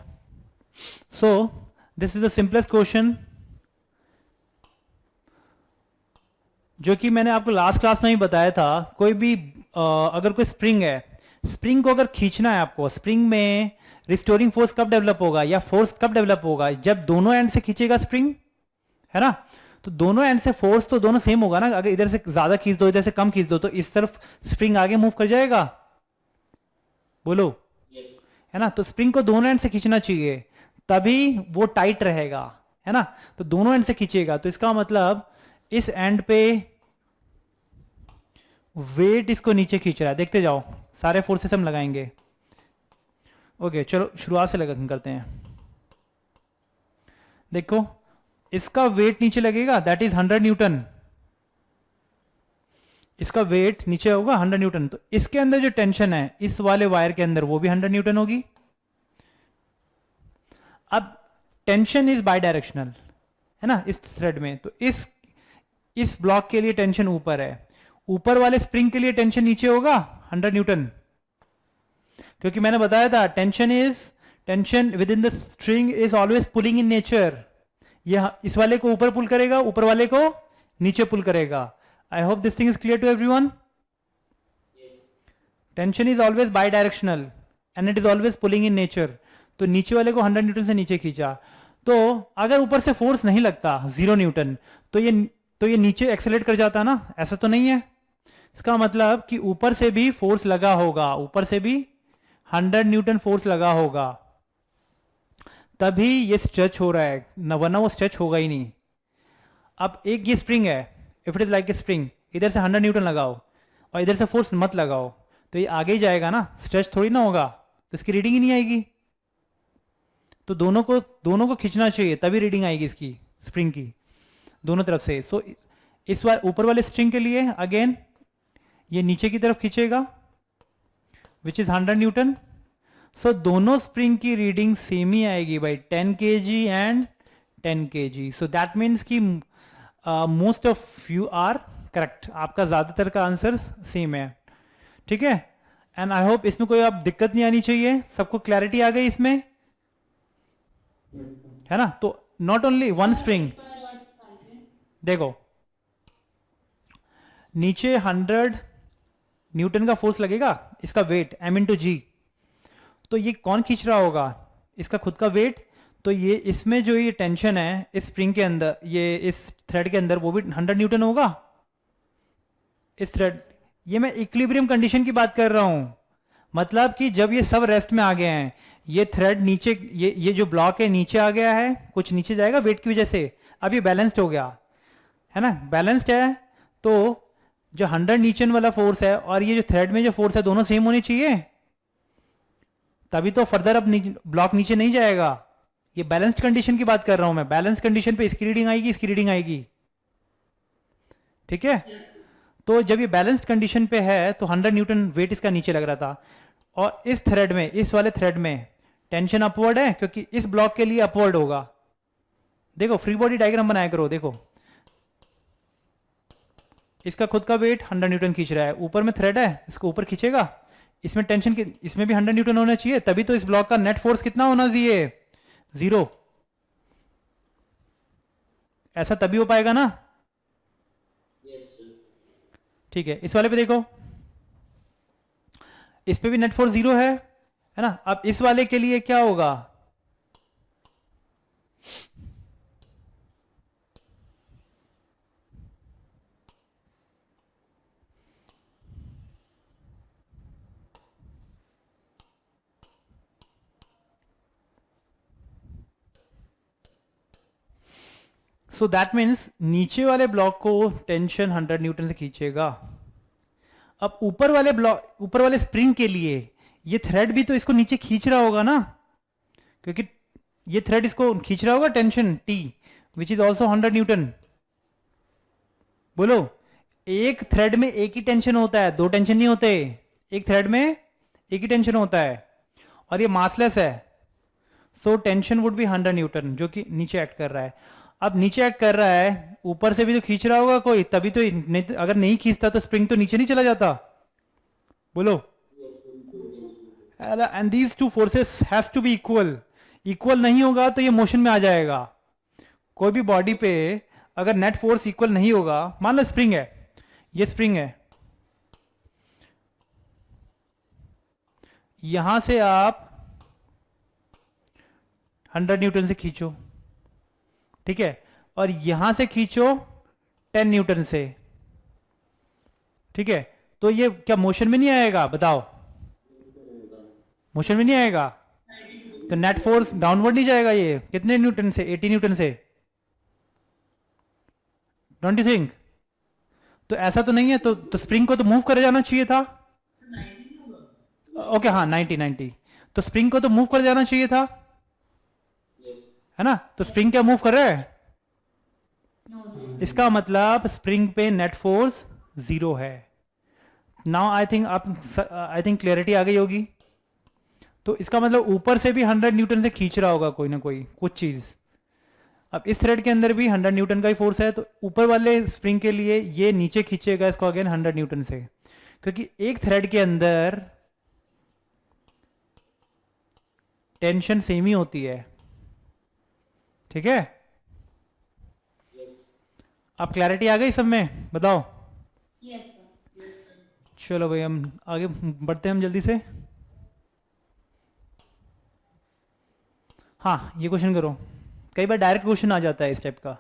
सो this is the simplest question जो कि मैंने आपको लास्ट क्लास में ही बताया था. कोई भी अगर कोई स्प्रिंग है, स्प्रिंग को अगर खींचना है आपको, स्प्रिंग में रिस्टोरिंग फोर्स कब डेवलप होगा या फोर्स कब डेवलप होगा, जब दोनों एंड से खींचेगा स्प्रिंग, है ना. तो दोनों एंड से फोर्स तो दोनों सेम होगा ना. अगर इधर से ज्यादा खींच दो, इधर से कम खींच दो, तो इस तरफ स्प्रिंग आगे मूव कर जाएगा. बोलो. Yes. है ना. तो स्प्रिंग को दोनों एंड से खींचना चाहिए, तभी वो टाइट रहेगा, है ना. तो दोनों एंड से खींचेगा, तो इसका मतलब इस एंड पे वेट इसको नीचे खींच रहा है. देखते जाओ, सारे फोर्सेस हम लगाएंगे. ओके चलो शुरुआत से लगा करते हैं. देखो इसका वेट नीचे लगेगा, दैट इज 100 न्यूटन. इसका वेट नीचे होगा 100 न्यूटन. तो इसके अंदर जो टेंशन है इस वाले वायर के अंदर, वो भी 100 न्यूटन होगी. अब टेंशन इज बाई डायरेक्शनल, है ना, इस थ्रेड में. तो इस ब्लॉक के लिए टेंशन ऊपर है, ऊपर वाले स्प्रिंग के लिए टेंशन नीचे होगा 100 न्यूटन. क्योंकि मैंने बताया था tension with in the string is always pulling in nature. ये इस वाले को ऊपर पुल करेगा, ऊपर वाले को नीचे पुल करेगा. I hope this thing is clear to everyone. Tension is always bidirectional and it is always pulling in nature. तो नीचे वाले को 100 न्यूटन से नीचे खींचा. तो अगर ऊपर से फोर्स नहीं लगता 0 न्यूटन, तो ये नीचे एक्सेलरेट कर जाता ना. ऐसा तो नहीं है. इसका मतलब कि ऊपर से भी फोर्स लगा होगा, ऊपर से भी 100 न्यूटन फोर्स लगा होगा, तभी ये स्ट्रेच हो रहा है, न वरना वो स्ट्रेच होगा ही नहीं. अब एक ये स्प्रिंग है, if it is like a spring, इधर से 100 न्यूटन लगाओ और इधर से फोर्स मत लगाओ, तो ये आगे ही जाएगा ना, स्ट्रेच थोड़ी ना होगा. तो इसकी रीडिंग ही नहीं आएगी. तो दोनों को खींचना चाहिए, तभी रीडिंग आएगी इसकी, स्प्रिंग की, दोनों तरफ से. सो इस बार ऊपर वाले स्ट्रिंग के लिए अगेन ये नीचे की तरफ खींचेगा, विच इज 100 न्यूटन. सो दोनों स्प्रिंग की रीडिंग सेम ही आएगी भाई, 10 kg and 10 kg. So that means कि most of you are correct. आपका ज्यादातर का आंसर सेम है. ठीक है. एंड आई होप इसमें कोई अब दिक्कत नहीं आनी चाहिए. सबको क्लैरिटी आ गई इसमें, है ना. तो नॉट ओनली वन स्प्रिंग. देखो नीचे 100 न्यूटन का फोर्स लगेगा, इसका वेट m/g. तो ये कौन खींच रहा होगा, इसका खुद का वेट. तो ये इसमें जो ये टेंशन है इस स्प्रिंग के अंदर, ये इस थ्रेड के अंदर, वो भी 100 न्यूटन होगा. इस थ्रेड, ये मैं इक्विलिब्रियम कंडीशन की बात कर रहा हूं. मतलब कि जब ये सब रेस्ट में आ गए हैं, ये थ्रेड नीचे, ये जो ब्लॉक है नीचे आ गया है, कुछ नीचे जाएगा वेट की वजह से. अब ये बैलेंस्ड हो गया, है ना, बैलेंस्ड है. तो जो 100 न्यूटन वाला फोर्स है और ये जो थ्रेड में जो फोर्स है, दोनों सेम होने चाहिए, तभी तो फर्दर अब ब्लॉक नीचे नहीं जाएगा. ये बैलेंस्ड कंडीशन की बात कर रहा हूं मैं. बैलेंस कंडीशन पे इसकी रीडिंग आएगी, इसकी रीडिंग आएगी. ठीक है. तो जब ये बैलेंस्ड कंडीशन पे है तो 100 न्यूटन वेट इसका नीचे लग रहा था. और इस थ्रेड में, इस वाले थ्रेड में टेंशन अपवर्ड है, क्योंकि इस ब्लॉक के लिए अपवर्ड होगा. देखो फ्री बॉडी डायग्राम बनाया करो. देखो इसका खुद का वेट 100 न्यूटन खींच रहा है, ऊपर में थ्रेड है, इसको ऊपर खींचेगा, इसमें टेंशन की, इसमें भी 100 न्यूटन होना चाहिए, तभी तो इस ब्लॉक का नेट फोर्स कितना होना चाहिए, 0. ऐसा तभी हो पाएगा ना. ठीक है. इस वाले पे देखो, इस पे भी नेट फोर्स 0 है ना. अब इस वाले के लिए क्या होगा, सो दैट मीन्स नीचे वाले ब्लॉक को टेंशन 100 न्यूटन से खींचेगा। अब ऊपर वाले स्प्रिंग के लिए ये थ्रेड भी तो इसको नीचे खींच रहा होगा ना, क्योंकि ये थ्रेड इसको खींच रहा होगा tension T which is also 100 Newton. बोलो, एक थ्रेड में एक ही टेंशन होता है, दो टेंशन नहीं होते। एक थ्रेड में एक ही टेंशन होता है और ये मासलेस है, so tension would be 100 Newton, जो कि नीचे एक्ट कर रहा है। अब नीचे एक्ट कर रहा है, ऊपर से भी तो खींच रहा होगा कोई, तभी तो नहीं, अगर नहीं खींचता तो स्प्रिंग तो नीचे नहीं चला जाता। बोलो, and these two forces has to be equal. Equal नहीं होगा तो ये मोशन में आ जाएगा। कोई भी बॉडी पे अगर नेट फोर्स इक्वल नहीं होगा, मान लो स्प्रिंग है, ये स्प्रिंग है, यहां से आप 100 न्यूटन से खींचो, ठीक है, और यहां से खींचो 10 न्यूटन से, ठीक है, तो ये क्या मोशन में नहीं आएगा? बताओ, मोशन में नहीं आएगा, तो नेट फोर्स डाउनवर्ड नहीं जाएगा। ये कितने न्यूटन से? 80 न्यूटन से। Don't you think? तो ऐसा तो नहीं है, तो स्प्रिंग को तो मूव करे जाना चाहिए था। ओके, हाँ 90, तो स्प्रिंग को तो मूव कर जाना चाहिए था, है ना? तो स्प्रिंग क्या मूव कर रहा है? इसका मतलब स्प्रिंग पे नेट फोर्स 0 है। नाउ आई थिंक क्लियरिटी आ गई होगी। तो इसका मतलब ऊपर से भी 100 न्यूटन से खींच रहा होगा कोई ना कोई कुछ चीज। अब इस थ्रेड के अंदर भी 100 न्यूटन का ही फोर्स है, तो ऊपर वाले स्प्रिंग के लिए ये नीचे खींचेगा इसको अगेन 100 न्यूटन से, क्योंकि एक थ्रेड के अंदर टेंशन सेम ही होती है, ठीक है? अब क्लैरिटी आ गई सब में? बताओ। चलो भाई, हम आगे बढ़ते हैं हम जल्दी से। हाँ, ये क्वेश्चन करो। कई बार डायरेक्ट क्वेश्चन आ जाता है इस टाइप का,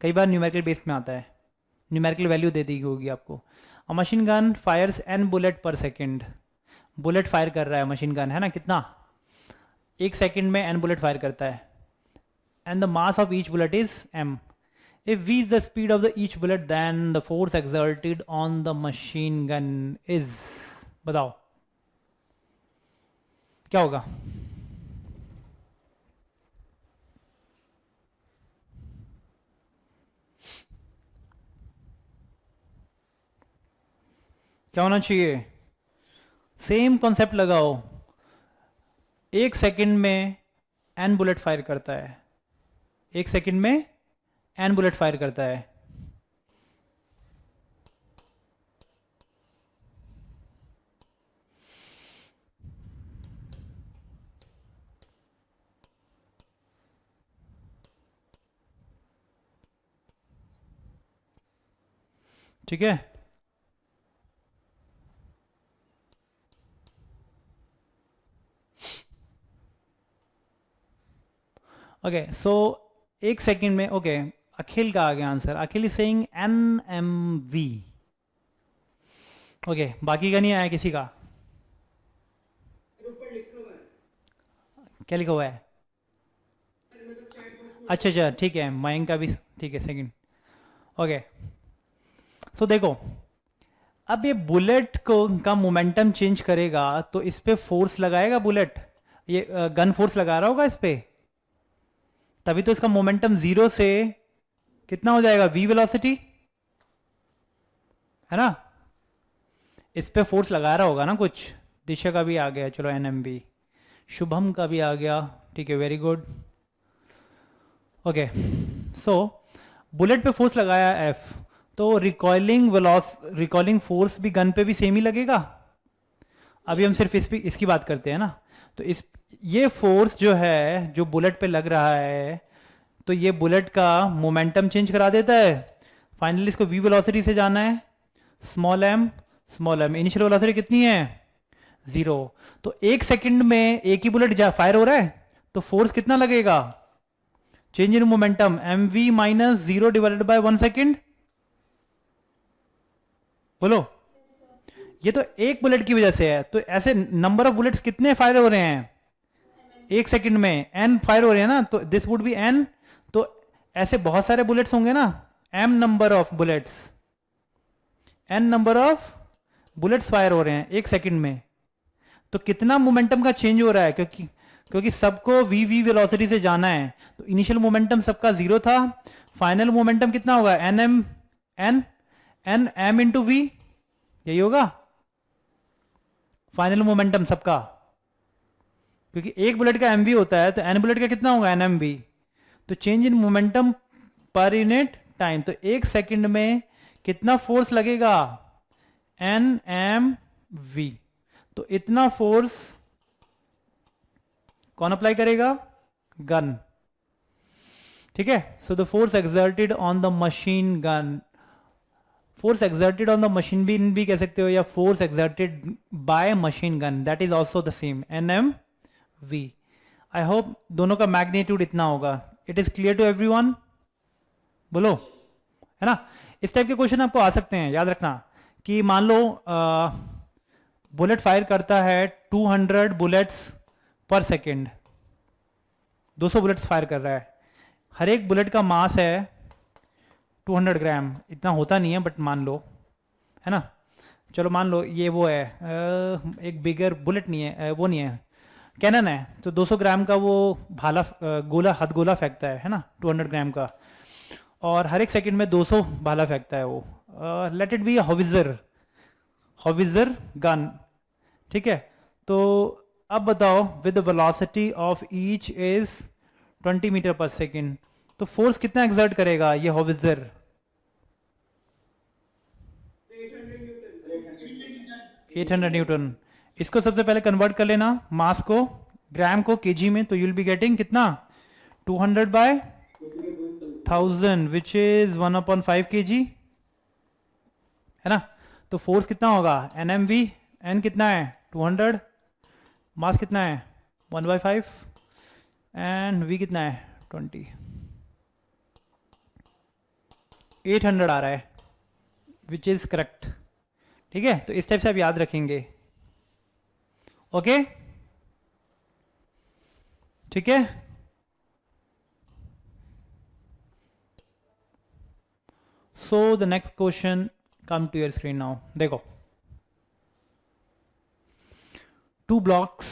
कई बार न्यूमेरिकल बेस में आता है, न्यूमेरिकल वैल्यू दे दी होगी आपको। A machine gun fires n bullet per second. Bullet fire कर रहा है मशीन गन, है ना? कितना? 1 सेकेंड में n बुलेट फायर करता है, and the mass of each bullet is m। If v is the speed of the each bullet, then the force exerted on the machine gun is, बताओ क्या होगा? क्या होना चाहिए? सेम कॉन्सेप्ट लगाओ। 1 second में n बुलेट फायर करता है, 1 सेकंड में n बुलेट फायर करता है। ठीक है? ओके, सो 1 सेकंड में, ओके, अखिल का आ गया answer. Akhil is saying NMV। Okay, बाकी का नहीं आया किसी का? क्या लिखा हुआ है? अच्छा अच्छा, ठीक है, मयंक का भी ठीक है, सेकंड। ओके, सो देखो, अब ये बुलेट को का मोमेंटम चेंज करेगा तो इस पे फोर्स लगाएगा बुलेट, ये गन फोर्स लगा रहा होगा इस पे, तभी तो इसका मोमेंटम 0 से कितना हो जाएगा? v वेलोसिटी, है ना? इस पे फोर्स लगा रहा होगा ना कुछ। दिशा का भी आ गया, चलो NMB। शुभम का भी आ गया, ठीक है, very good. Okay, so bullet पे फोर्स लगाया F, तो रिकॉइलिंग फोर्स भी गन पे भी सेम ही लगेगा। अभी हम सिर्फ इसकी बात करते हैं ना। तो ये फोर्स जो है, जो बुलेट पे लग रहा है, तो ये बुलेट का मोमेंटम चेंज करा देता है। फाइनली इसको v वेलोसिटी से जाना है, स्मॉल m। इनिशियल वेलोसिटी कितनी है? 0। तो 1 सेकंड में एक ही बुलेट फायर हो रहा है, तो फोर्स कितना लगेगा? Change in momentum mv minus 0 divided by 1 second. बोलो, ये तो एक बुलेट की वजह से है, तो ऐसे नंबर ऑफ बुलेट्स कितने फायर हो रहे हैं 1 सेकंड में? n फायर हो रहे हैं ना, तो दिस वुड बी n। तो ऐसे बहुत सारे बुलेट्स होंगे ना, m number of bullets, n number of bullets fire हो रहे हैं एक सेकंड में, तो कितना मोमेंटम का चेंज हो रहा है, क्योंकि सबको v वेलोसिटी से जाना है, तो इनिशियल मोमेंटम सबका जीरो था, फाइनल मोमेंटम कितना होगा n m इंटू v, यही होगा फाइनल मोमेंटम सबका, क्योंकि एक बुलेट का mv होता है, तो n बुलेट का कितना होगा nmv, तो change in momentum per unit time, तो एक सेकंड में कितना फोर्स लगेगा nmv, तो इतना फोर्स कौन अप्लाई करेगा, गन, ठीक है। So the force exerted on the machine gun, force exerted on the machine भी कह सकते हो, या force exerted by machine gun, that is also the same nmv। I hope दोनों का मैग्नीट्यूड इतना होगा। It is clear to everyone, बोलो, है ना। इस टाइप के क्वेश्चन आपको आ सकते हैं, याद रखना कि मान लो बुलेट फायर करता है 200 बुलेट्स पर सेकेंड, 200 बुलेट्स फायर कर रहा है, हर एक बुलेट का मास है 200 ग्राम, इतना होता नहीं है बट मान लो, है ना, चलो मान लो ये वो है, एक बिगर बुलेट नहीं है, वो नहीं है, कैनन है, तो 200 ग्राम का वो भाला गोला हथगोला फेंकता है ना 200 ग्राम का, और हर एक सेकंड में 200 भाला फेंकता है वो, let it be howitzer gun, ठीक है। तो अब बताओ with velocity of each is 20 metre पर सेकेंड, तो फोर्स कितना एक्सर्ट करेगा ये हॉविजर, 800 न्यूटन। इसको सबसे पहले कन्वर्ट कर लेना मास को, ग्राम को केजी में, तो यूल बी गेटिंग कितना 200 बाय 1000 विच इज 1/5 kg, है ना। तो फोर्स कितना होगा nmv, n कितना है 200, मास कितना है 1/5 एंड v कितना है 20, 800 आ रहा है विच इज करेक्ट, ठीक है। तो इस टाइप से आप याद रखेंगे, ओके, ठीक है। So the next question come to your screen now, देखो, two blocks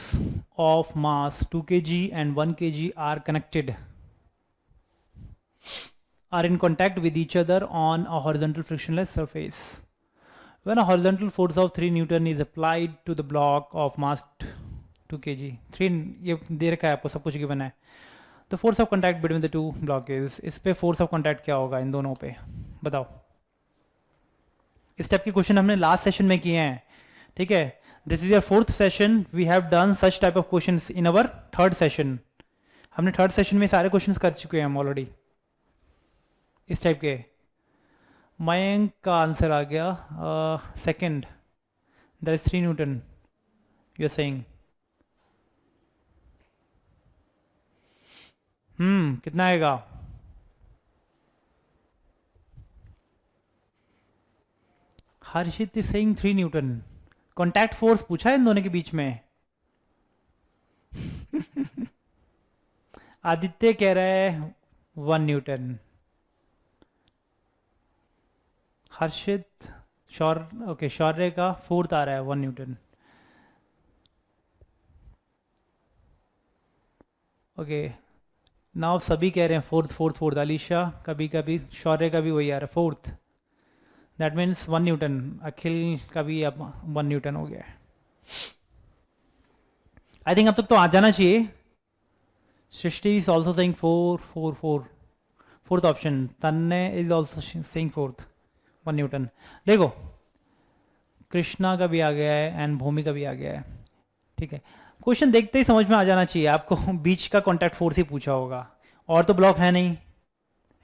of mass 2 kg and 1 kg are connected, are in contact with each other on a horizontal frictionless surface. When a horizontal force of 3 Newton is applied to the block of mass 2 kg, 3 ये दे रखा है आपको, सब कुछ given है, तो force of contact between the two block is, इस पे फोर्स ऑफ कॉन्टैक्ट क्या होगा इन दोनों पे, बताओ। इस टाइप के क्वेश्चन हमने लास्ट सेशन में किए हैं, ठीक है। This is your 4th session, we have done such type of questions in our 3rd session, हमने 3rd सेशन में सारे क्वेश्चंस कर चुके हैं हम ऑलरेडी इस टाइप के। मयंक का आंसर आ गया second, that is 3 newton you are saying, कितना आएगा, Harshit is saying 3 newton, contact force पूछा है इन दोनों के बीच में आदित्य कह रहा है 1 न्यूटन, हर्षित ओके शौर्य का 4th आ रहा है 1 न्यूटन, ओके नाउ सभी कह रहे हैं 4th, अलीशा कभी कभी, शौर्य का भी वही आ रहा है 4th, दैट मीन्स 1 न्यूटन, अखिल का भी अब 1 न्यूटन हो गया है। आई थिंक अब तक तो आ जाना चाहिए। Srishti is also saying 4th option, Tanne is also saying 1 newton. देखो कृष्णा का भी आ गया है एंड भूमि का भी आ गया है, ठीक है। क्वेश्चन देखते ही समझ में आ जाना चाहिए आपको, बीच का कॉन्टैक्ट फोर्स ही पूछा होगा, और तो ब्लॉक है नहीं,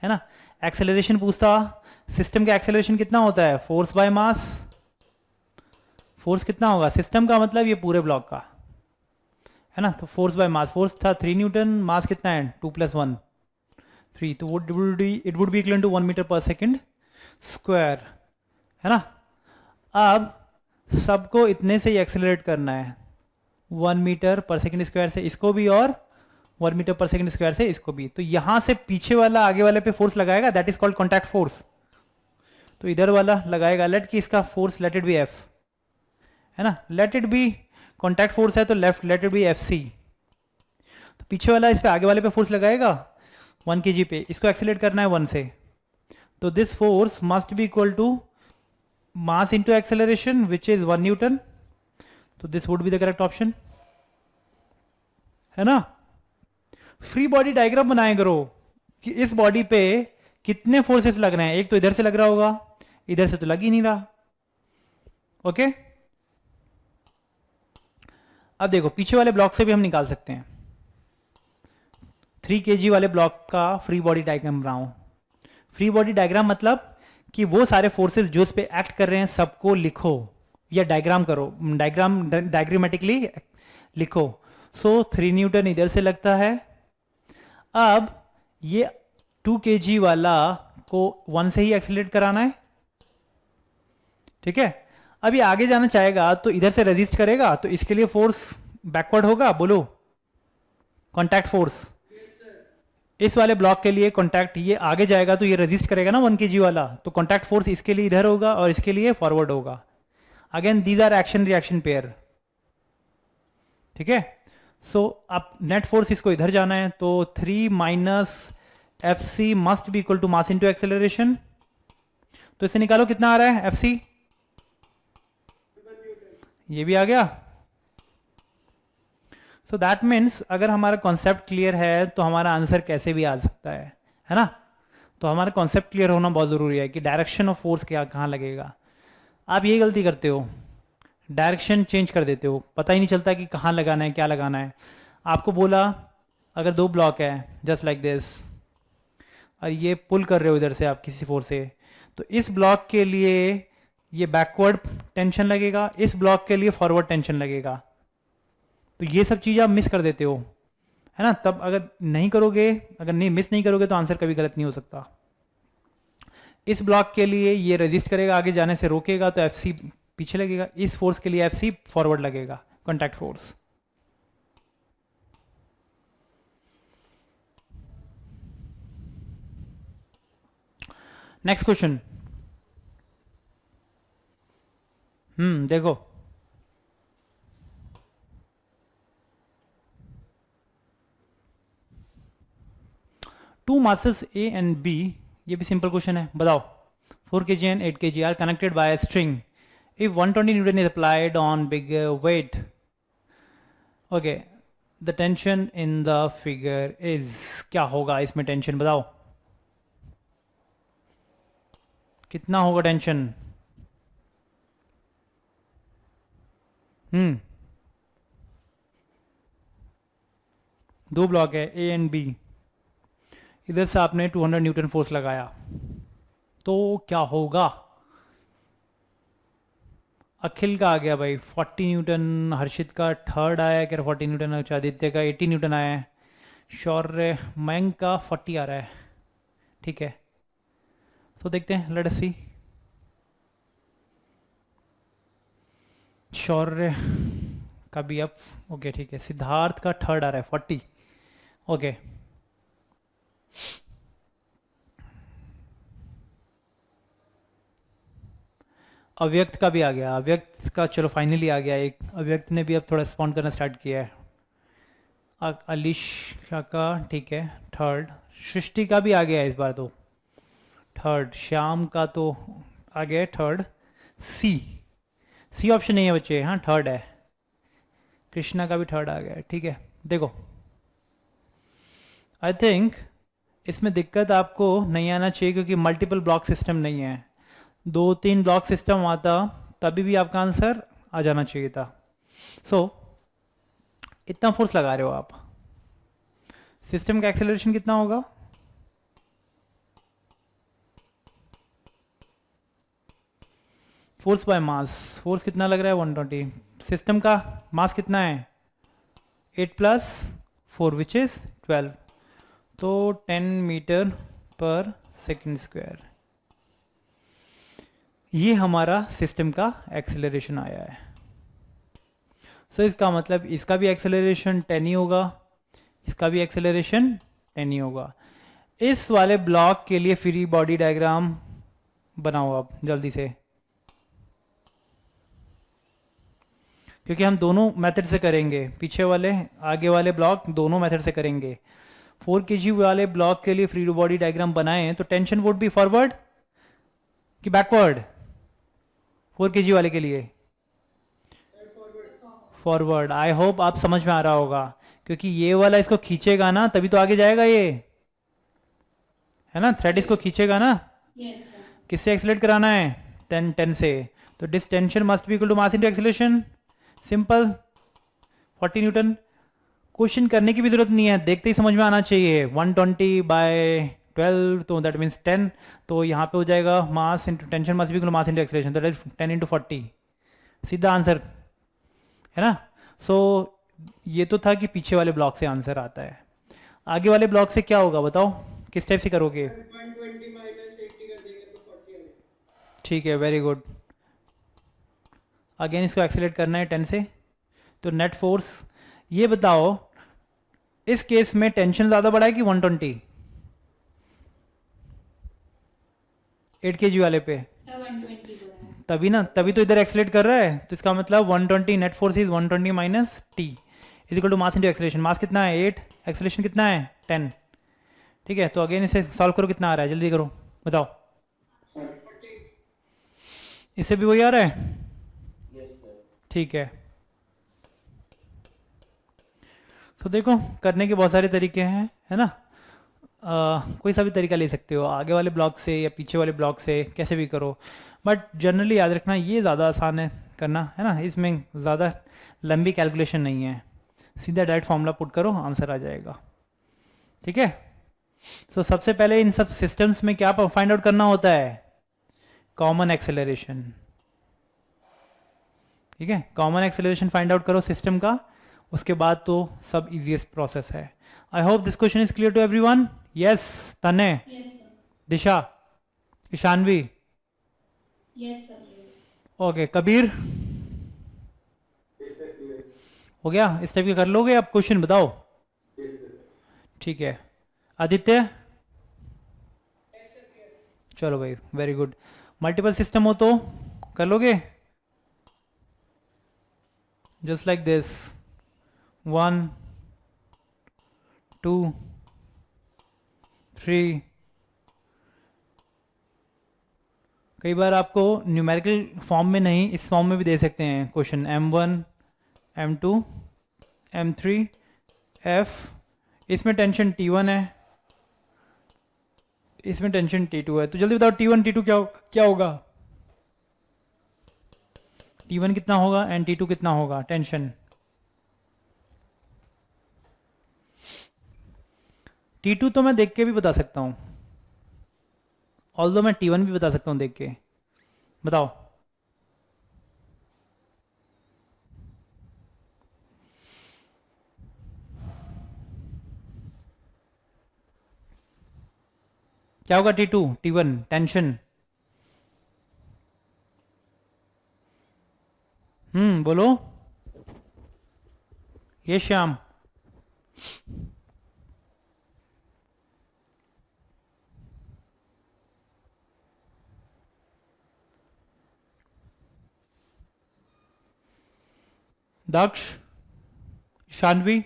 है ना। एक्सेलरेशन पूछता, सिस्टम का एक्सेलरेशन कितना होता है, फोर्स बाय मास, फोर्स कितना होगा सिस्टम का, मतलब ये पूरे ब्लॉक का, है ना। तो फोर्स बाय मास, फोर्स था 3 न्यूटन, मास कितना है 2 + 1 3, तो it would be equal to 1 metre पर सेकेंड स्क्वायर, है ना। अब सबको इतने से ही एक्सेलरेट करना है 1 मीटर पर सेकेंड स्क्वायर से, इसको भी और 1 मीटर/सेकंड स्क्वायर से इसको भी, तो यहां से पीछे वाला आगे वाले पे फोर्स लगाएगा, that is called contact force. तो इधर वाला लगाएगा, लेट कि इसका force let it be F, है ना, let it be contact force है तो left let it be F C. तो पीछे वाला इस पे आगे वाले पे फोर्स लगाएगा 1 kg पे, इसको एक्सीलरेट करना है 1 से, तो this force must be equal to mass into acceleration which is 1 newton. तो this would be the correct option, है ना। फ्री बॉडी डायग्राम बनाए करो कि इस बॉडी पे कितने फोर्सेस लग रहे हैं, एक तो इधर से लग रहा होगा, इधर से तो लग ही नहीं रहा। ओके, अब देखो पीछे वाले ब्लॉक से भी हम निकाल सकते हैं। 3 kg वाले ब्लॉक का फ्री बॉडी डायग्राम बनाओ। फ्री बॉडी डायग्राम मतलब कि वो सारे फोर्सेस जो इस पे एक्ट कर रहे हैं सबको लिखो या डायग्राम करो, डायग्रामेटिकली लिखो। सो 3 न्यूटन इधर से लगता है। अब ये 2 kg वाला को 1 से ही एक्सीलरेट कराना है, ठीक है। अब ये आगे जाना चाहेगा तो इधर से रेजिस्ट करेगा, तो इसके लिए फोर्स बैकवर्ड होगा, बोलो कॉन्टैक्ट फोर्स। इस वाले ब्लॉक के लिए कॉन्टैक्ट, ये आगे जाएगा तो ये रेजिस्ट करेगा ना 1 kg वाला, तो कॉन्टैक्ट फोर्स इसके लिए इधर होगा और इसके लिए फॉरवर्ड होगा। Again these are action reaction pair, ठीक है। सो अब नेट फोर्स इसको इधर जाना है, तो 3 minus F C must be equal to mass into acceleration. तो इसे निकालो कितना आ रहा है एफ सी, ये भी आ गया। सो दैट मीन्स अगर हमारा कॉन्सेप्ट क्लियर है तो हमारा आंसर कैसे भी आ सकता है ना। तो हमारा कॉन्सेप्ट क्लियर होना बहुत ज़रूरी है कि डायरेक्शन ऑफ फोर्स क्या कहाँ लगेगा। आप ये गलती करते हो, डायरेक्शन चेंज कर देते हो, पता ही नहीं चलता कि कहाँ लगाना है क्या लगाना है। आपको बोला अगर 2 ब्लॉक है जस्ट लाइक दिस और ये पुल कर रहे हो इधर से आप किसी फोर्स से, तो इस ब्लॉक के लिए ये बैकवर्ड टेंशन लगेगा, इस ब्लॉक के लिए फॉरवर्ड टेंशन लगेगा। तो ये सब चीज़ आप मिस कर देते हो, है ना। तब अगर नहीं करोगे, अगर नहीं मिस नहीं करोगे तो आंसर कभी गलत नहीं हो सकता। इस ब्लॉक के लिए ये रेजिस्ट करेगा, आगे जाने से रोकेगा, तो एफ सी पीछे लगेगा। इस फोर्स के लिए एफ सी फॉरवर्ड लगेगा, कॉन्टैक्ट फोर्स। नेक्स्ट क्वेश्चन, देखो two masses A and B, ये भी सिंपल क्वेश्चन है, बताओ 4 kg and 8 kg are connected by a string. If 120 Newton is applied on bigger weight, okay, the tension in the figure is, क्या होगा इसमें tension बताओ, कितना होगा टेंशन। 2 ब्लॉक है ए एंड बी, इधर से आपने 200 न्यूटन फोर्स लगाया, तो क्या होगा। अखिल का आ गया भाई 40 न्यूटन, हर्षित का 3rd आया, क्या 40 न्यूटन, अच्छा आदित्य का 80 न्यूटन आया है, शौर्य मयंक का 40 आ रहा है, ठीक है। तो देखते हैं, लेट अस सी। शौर्य का भी अब ओके, ठीक है। सिद्धार्थ का 3rd आ रहा है 40, ओके। अव्यक्त का भी आ गया, अव्यक्त का चलो फाइनली आ गया एक, अव्यक्त ने भी अब थोड़ा रिस्पॉन्ड करना स्टार्ट किया है। अलीशा का ठीक है 3rd, सृष्टि का भी आ गया है इस बार तो 3rd, श्याम का तो आ गया 3rd, सी ऑप्शन नहीं है बच्चे, हाँ 3rd है, कृष्णा का भी 3rd आ गया है, ठीक है। देखो आई थिंक इसमें दिक्कत आपको नहीं आना चाहिए क्योंकि मल्टीपल ब्लॉक सिस्टम नहीं है, 2-3 ब्लॉक सिस्टम आता तभी भी आपका आंसर आ जाना चाहिए था। सो इतना फोर्स लगा रहे हो आप, सिस्टम का एक्सेलरेशन कितना होगा, फोर्स बाय मास, फोर्स कितना लग रहा है 120, सिस्टम का मास कितना है 8 + 4 विच इज 12, तो 10 मीटर/सेकंड स्क्वायर, ये हमारा सिस्टम का एक्सेलरेशन आया है। सो इसका मतलब इसका भी एक्सेलरेशन 10 ही होगा, इसका भी एक्सेलरेशन 10 ही होगा। इस वाले ब्लॉक के लिए फ्री बॉडी डायग्राम बनाओ आप जल्दी से, क्योंकि हम दोनों मेथड से करेंगे, पीछे वाले आगे वाले ब्लॉक दोनों मेथड से करेंगे। 4 kg वाले ब्लॉक के लिए फ्री बॉडी डायग्राम बनाएं तो टेंशन वुड बी फॉरवर्ड कि बैकवर्ड? 4 kg वाले के लिए फॉरवर्ड। आई होप आप समझ में आ रहा होगा, क्योंकि ये वाला इसको खींचेगा ना तभी तो आगे जाएगा, ये है ना, थ्रेड इसको खींचेगा ना। किससे एक्सीलरेट कराना है? 10 से। तो distension must be equal to mass into acceleration, simple 40 newton. Question करने की भी जरूरत नहीं है, देखते ही समझ में आना चाहिए। 120/12 तो दैट मीन्स 10, तो यहाँ पे हो जाएगा mass into tension must be equal to mass into acceleration, तो 10 इंटू 40, सीधा आंसर है ना। सो ये तो था कि पीछे वाले ब्लॉक से आंसर आता है। आगे वाले ब्लॉक से क्या होगा बताओ, किस टाइप से करोगे? 120 माइनस 80 कर देंगे तो 40 आएगा। ठीक है, वेरी गुड। अगेन इसको एक्सीलरेट करना है 10 से, तो नेट फोर्स ये बताओ, इस केस में टेंशन ज्यादा बढ़ा है कि 120? 8 kg वाले पे तभी ना, तभी तो इधर एक्सीलरेट कर रहा है, तो इसका मतलब 120 net force is 120 minus T is equal to mass into acceleration. Mass कितना है 8, एक्सीलरेशन कितना है 10। ठीक है, तो अगेन इसे सॉल्व करो, कितना आ रहा है जल्दी करो बताओ। इससे भी वही आ रहा है? Yes sir. ठीक है, तो देखो करने के बहुत सारे तरीके हैं, है ना। कोई सा भी तरीका ले सकते हो, आगे वाले ब्लॉक से या पीछे वाले ब्लॉक से, कैसे भी करो, बट जनरली याद रखना ये ज़्यादा आसान है करना, है ना। इसमें ज़्यादा लंबी कैलकुलेशन नहीं है, सीधा डायरेक्ट फॉर्मूला पुट करो आंसर आ जाएगा। ठीक है, सो सबसे पहले इन सब सिस्टम्स में क्या फाइंड आउट करना होता है? Common acceleration. ठीक है, कॉमन एक्सेलरेशन फाइंड आउट करो सिस्टम का, उसके बाद तो सब इजीएस्ट प्रोसेस है। I hope this question is clear to everyone. Yes तने, दिशा, ईशानवी, ओके कबीर, हो गया? इस टाइप के कर लोगे आप क्वेश्चन, बताओ। ठीक है, आदित्य, चलो भाई वेरी गुड। मल्टीपल सिस्टम हो तो कर लोगे, जस्ट लाइक दिस 1 2 3। कई बार आपको न्यूमेरिकल फॉर्म में नहीं, इस फॉर्म में भी दे सकते हैं question, M1 M2 M3 F। इसमें टेंशन T1 है, इसमें टेंशन T2 है, तो जल्दी बताओ T1 T2 क्या होगा? T1 कितना होगा एंड T2 कितना होगा टेंशन? T2 तो मैं देख के भी बता सकता हूं, ऑल्दो मैं T1 भी बता सकता हूं देख के, बताओ। क्या होगा T2 T1 टेंशन? बोलो ये श्याम। दक्ष, शानवी,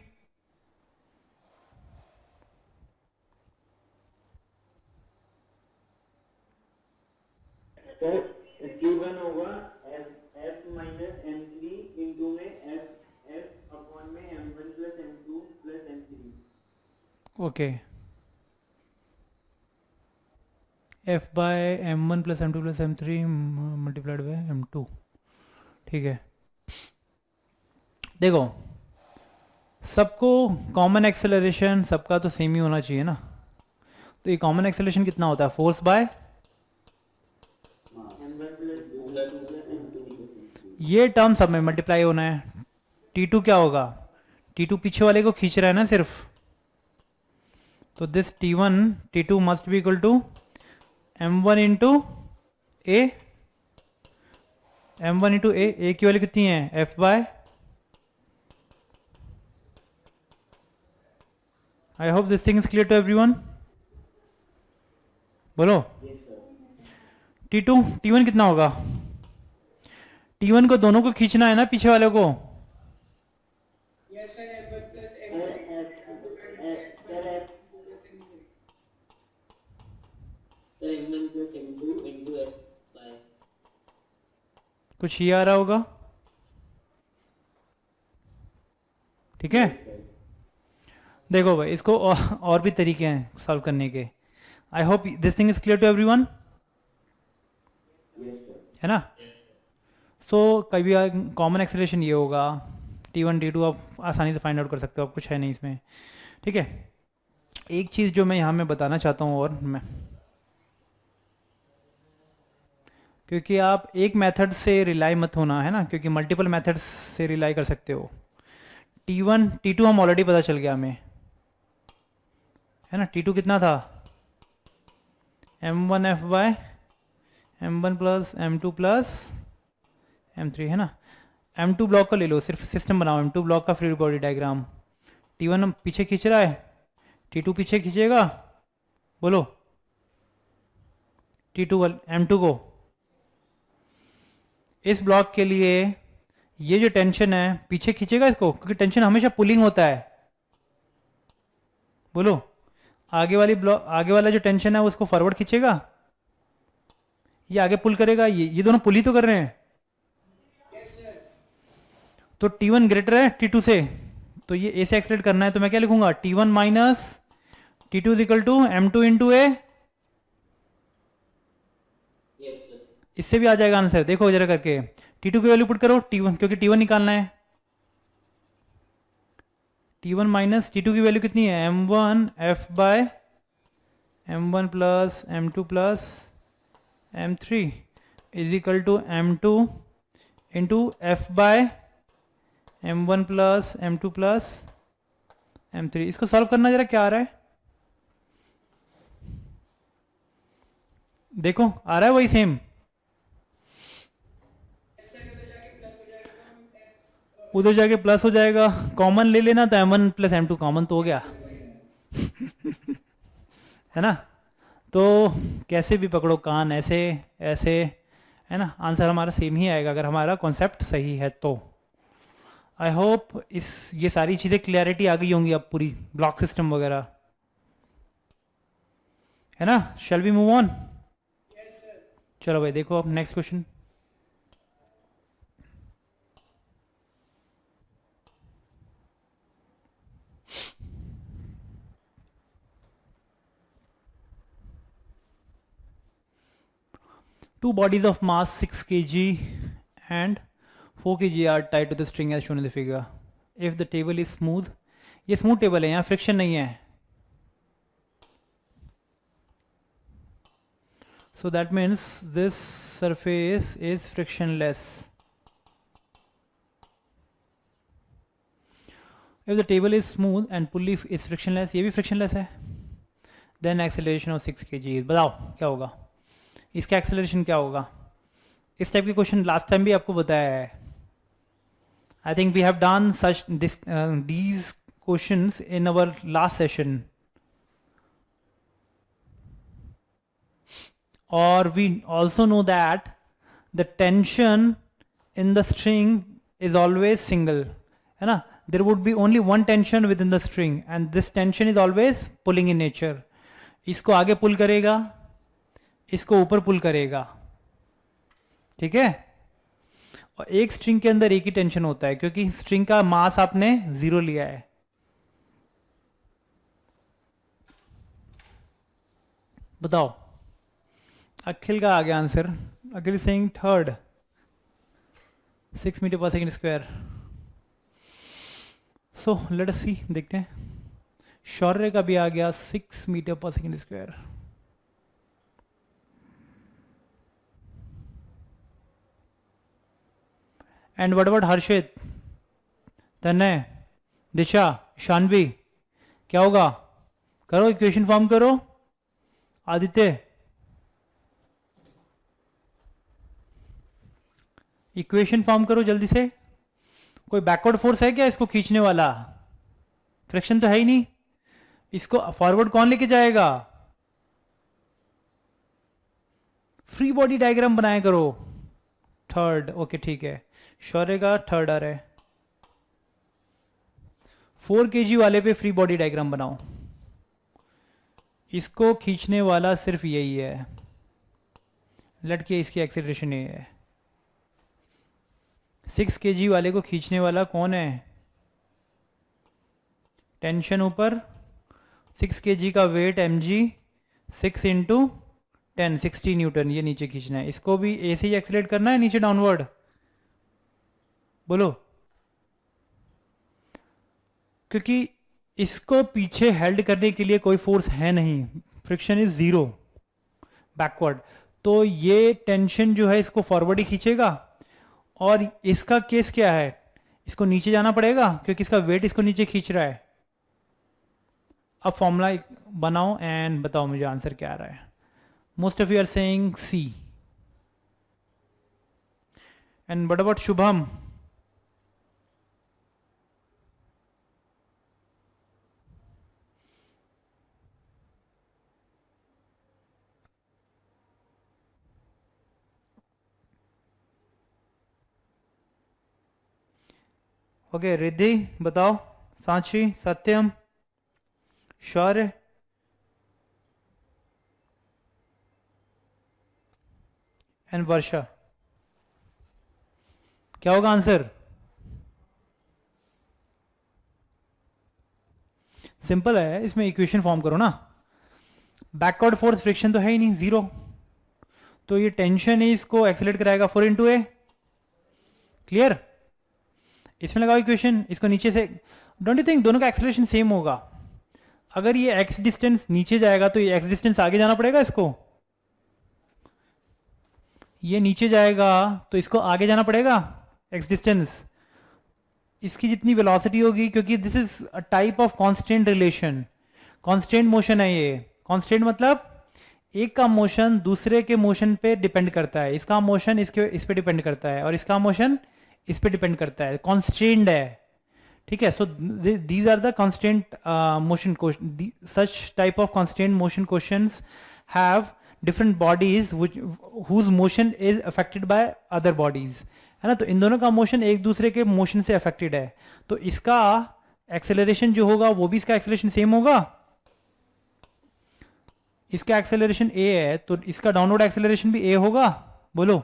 Q1 होगा F माइनस M3 इंटू में F अपॉन में M1 plus M2 plus M3। Okay, F by M1 plus M2 plus M3 multiplied by M2। ठीक है, देखो सबको कॉमन एक्सेलरेशन सबका तो सेम ही होना चाहिए ना, तो ये कॉमन एक्सेलरेशन कितना होता है? फोर्स बाय ये टर्म सब में मल्टीप्लाई होना है। T2 क्या होगा? T2 पीछे वाले को खींच रहा है ना सिर्फ, तो this T1 T2 must be equal to M1 into A, M1 into A की वैल्यू कितनी है? F by I hope this thing is clear to everyone. बोलो. Yes, sir. T2 T1 कितना होगा? T1 को दोनों को खींचना है ना, पीछे वाले को. Yes, sir. M1 plus Sir, M2 M1 plus M2 into F by. कुछ ये आ रहा होगा. ठीक है. Yes, sir. देखो भाई, इसको और भी तरीके हैं सॉल्व करने के. I hope this thing is clear to everyone. Yes, sir. है ना. सो कभी कॉमन एक्सेलरेशन ये होगा. T1 T2 आप आसानी से फाइंड आउट कर सकते हो, आप कुछ है नहीं इसमें. ठीक है. एक चीज़ जो मैं यहाँ में बताना चाहता हूँ, और मैं, क्योंकि आप एक मेथड से रिलाई मत होना, है ना, क्योंकि मल्टीपल मेथड्स से रिलाई कर सकते हो. T1 T2 हम ऑलरेडी पता चल गया हमें, है ना. T2 कितना था? M1 F by M1 plus M2 plus M3, है ना. M2 ब्लॉक का ले लो, सिर्फ सिस्टम बनाओ. M2 ब्लॉक का फ्री बॉडी डायग्राम. T1 पीछे खींच रहा है, T2 पीछे खींचेगा. बोलो. T2 M2 को. इस ब्लॉक के लिए ये जो टेंशन है पीछे खींचेगा इसको, क्योंकि टेंशन हमेशा पुलिंग होता है. बोलो. आगे वाला जो टेंशन है उसको फॉरवर्ड खींचेगा, ये आगे पुल करेगा. ये दोनों पुल ही तो कर रहे हैं. तो T1 ग्रेटर है T2 से, तो ये A से एक्सलेट करना है. तो मैं क्या लिखूंगा? T1 minus T2 is equal to M2 into A. Yes, sir. इससे भी आ जाएगा आंसर. देखो जरा करके. T2 की वैल्यू पुट करो. T1, क्योंकि T1 निकालना है. T1 माइनस T2 की वैल्यू कितनी है? M1 F by M1 plus M2 plus M3 is equal to M2 into F by M1 plus M2 plus M3. इसको सॉल्व करना जरा, क्या आ रहा है देखो. आ रहा है वही सेम. उधर जाके प्लस हो जाएगा. कॉमन ले लेना, तो M1 प्लस M2 कॉमन तो हो गया. है ना. तो कैसे भी पकड़ो कान, ऐसे ऐसे, है ना, आंसर हमारा सेम ही आएगा अगर हमारा कॉन्सेप्ट सही है तो. आई होप ये सारी चीज़ें क्लियरिटी आ गई होंगी अब पूरी, ब्लॉक सिस्टम वगैरह, है ना. Shall we move on? चलो भाई देखो अब next question. Two bodies of mass 6 kg and 4 kg are tied to the string as shown in the figure. If the table is smooth, ये smooth table है, यहाँ friction नहीं है. So that means this surface is frictionless. If the table is smooth and pulley is frictionless, ये भी frictionless है, then acceleration of 6 kg is, बताओ क्या होगा इसका एक्सेलरेशन क्या होगा. इस टाइप के क्वेश्चन लास्ट टाइम भी आपको बताया है. I think we have done such these questions in our last session. और we also know that the tension in the string is always single, है ना. There would be only one tension with in the string and this tension is always pulling in nature. इसको आगे पुल करेगा, इसको ऊपर पुल करेगा. ठीक है. और एक स्ट्रिंग के अंदर एक ही टेंशन होता है, क्योंकि स्ट्रिंग का मास आपने 0 लिया है. बताओ. अखिल का आ गया answer. Akhil saying third, 6 metre पर second square. So let us see, देखते हैं. शौर्य का भी आ गया 6 मीटर पर second square. And what about Harshit, Tanmay, Disha, Shanvi? क्या होगा? करो इक्वेशन फॉर्म करो. आदित्य इक्वेशन फॉर्म करो जल्दी से. कोई बैकवर्ड फोर्स है क्या इसको खींचने वाला? फ्रिक्शन तो है ही नहीं. इसको फॉरवर्ड कौन लेके जाएगा? फ्री बॉडी डायग्राम बनाया करो। थर्ड, ओके ठीक है, शौर्य का थर्ड आ रहा है। 4 kg वाले पे फ्री बॉडी डायग्राम बनाओ। इसको खींचने वाला सिर्फ यही है, लटके इसकी एक्सेलरेशन ये है। 6 kg वाले को खींचने वाला कौन है? टेंशन ऊपर, 6 kg का वेट mg, 6 इंटू 10, 60 न्यूटन, ये नीचे खींचना है। इसको भी ए से ही एक्सेलरेट करना है, नीचे डाउनवर्ड, बोलो। क्योंकि इसको पीछे हेल्ड करने के लिए कोई फोर्स है नहीं, फ्रिक्शन इज जीरो बैकवर्ड, तो ये टेंशन जो है इसको फॉरवर्ड ही खींचेगा। और इसका केस क्या है? इसको नीचे जाना पड़ेगा क्योंकि इसका वेट इसको नीचे खींच रहा है। अब फॉर्मूला बनाओ एंड बताओ मुझे आंसर क्या आ रहा है। Most of you are saying C, and what about Shubham? Okay, Riddhi बताओ, सांची, सत्यम, शौर्य, एंड वर्षा, क्या होगा आंसर? सिंपल है, इसमें इक्वेशन फॉर्म करो ना। बैकवर्ड फोर्स फ्रिक्शन तो है ही नहीं, जीरो, तो ये टेंशन ही इसको एक्सेलरेट कराएगा 4 इंटू ए। क्लियर? इसमें लगाओ इक्वेशन, इसको नीचे से, डोंट यू थिंक दोनों का एक्सेलरेशन सेम होगा? अगर ये एक्स डिस्टेंस नीचे जाएगा तो ये एक्स डिस्टेंस आगे जाना पड़ेगा इसको, ये नीचे जाएगा तो इसको आगे जाना पड़ेगा एक्स डिस्टेंस। इसकी जितनी वेलोसिटी होगी, क्योंकि this is a type of constant relation, constant motion है ये। कांस्टेंट मतलब एक का मोशन दूसरे के मोशन पे डिपेंड करता है, इसका मोशन इस पे डिपेंड करता है और इसका मोशन इस पे डिपेंड करता है, कांस्टेंट है, ठीक है। So these are the constant motion question, such type of constant motion questions have different bodies whose motion is affected by other bodies, है ना। तो इन दोनों का मोशन एक दूसरे के मोशन से अफेक्टेड है, तो इसका एक्सेलरेशन जो होगा वो भी इसका एक्सेलरेशन सेम होगा। इसका एक्सेलरेशन ए है तो इसका डाउनवर्ड एक्सेलरेशन भी ए होगा, बोलो,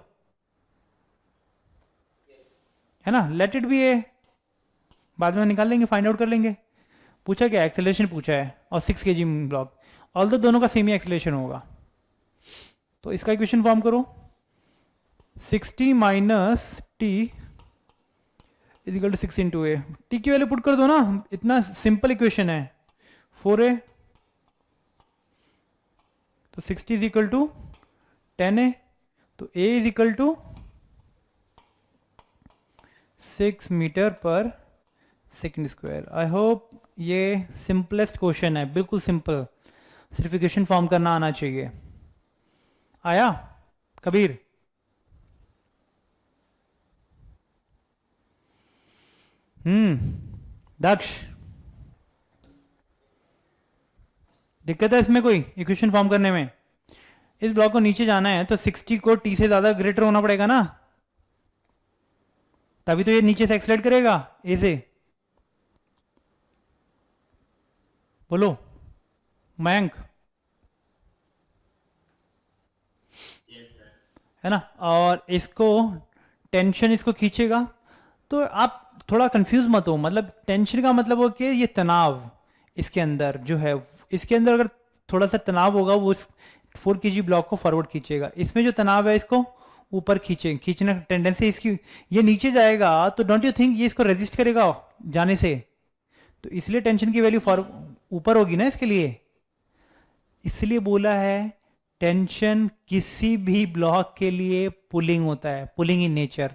है ना। लेट इट बी ए, बाद में निकाल लेंगे, फाइंड आउट कर लेंगे। पूछा क्या? एक्सेलरेशन पूछा है और 6 kg ब्लॉक, ऑल दोनों का सेम ही एक्सेलरेशन होगा। तो इसका इक्वेशन फॉर्म करो, 60 minus T is equal to 6 into A. T की वैल्यू पुट कर दो ना, इतना सिंपल इक्वेशन है। 4a तो 60 इज इक्वल टू 10a, तो a is equal to 6 metre पर सेकेंड स्क्वायर। आई होप ये सिंपलेस्ट क्वेश्चन है, बिल्कुल सिंपल, सिर्फ इक्वेशन फॉर्म करना आना चाहिए। आया कबीर? दक्ष, दिक्कत है इसमें कोई इक्वेशन फॉर्म करने में? इस ब्लॉक को नीचे जाना है तो 60 को t से ज्यादा ग्रेटर होना पड़ेगा ना, तभी तो ये नीचे से एक्सलेट करेगा ए से, बोलो मयंक, है ना। और इसको टेंशन इसको खींचेगा, तो आप थोड़ा कंफ्यूज मत हो, मतलब टेंशन का मतलब हो कि ये तनाव इसके अंदर जो है, इसके अंदर अगर थोड़ा सा तनाव होगा वो 4 kg ब्लॉक को फॉरवर्ड खींचेगा। इसमें जो तनाव है इसको ऊपर खींचने टेंडेंसी इसकी, ये नीचे जाएगा तो डोंट यू थिंक ये इसको रेजिस्ट करेगा जाने से, तो इसलिए टेंशन की वैल्यू ऊपर होगी ना इसके लिए। इसलिए बोला है टेंशन किसी भी ब्लॉक के लिए पुलिंग होता है, पुलिंग इन नेचर।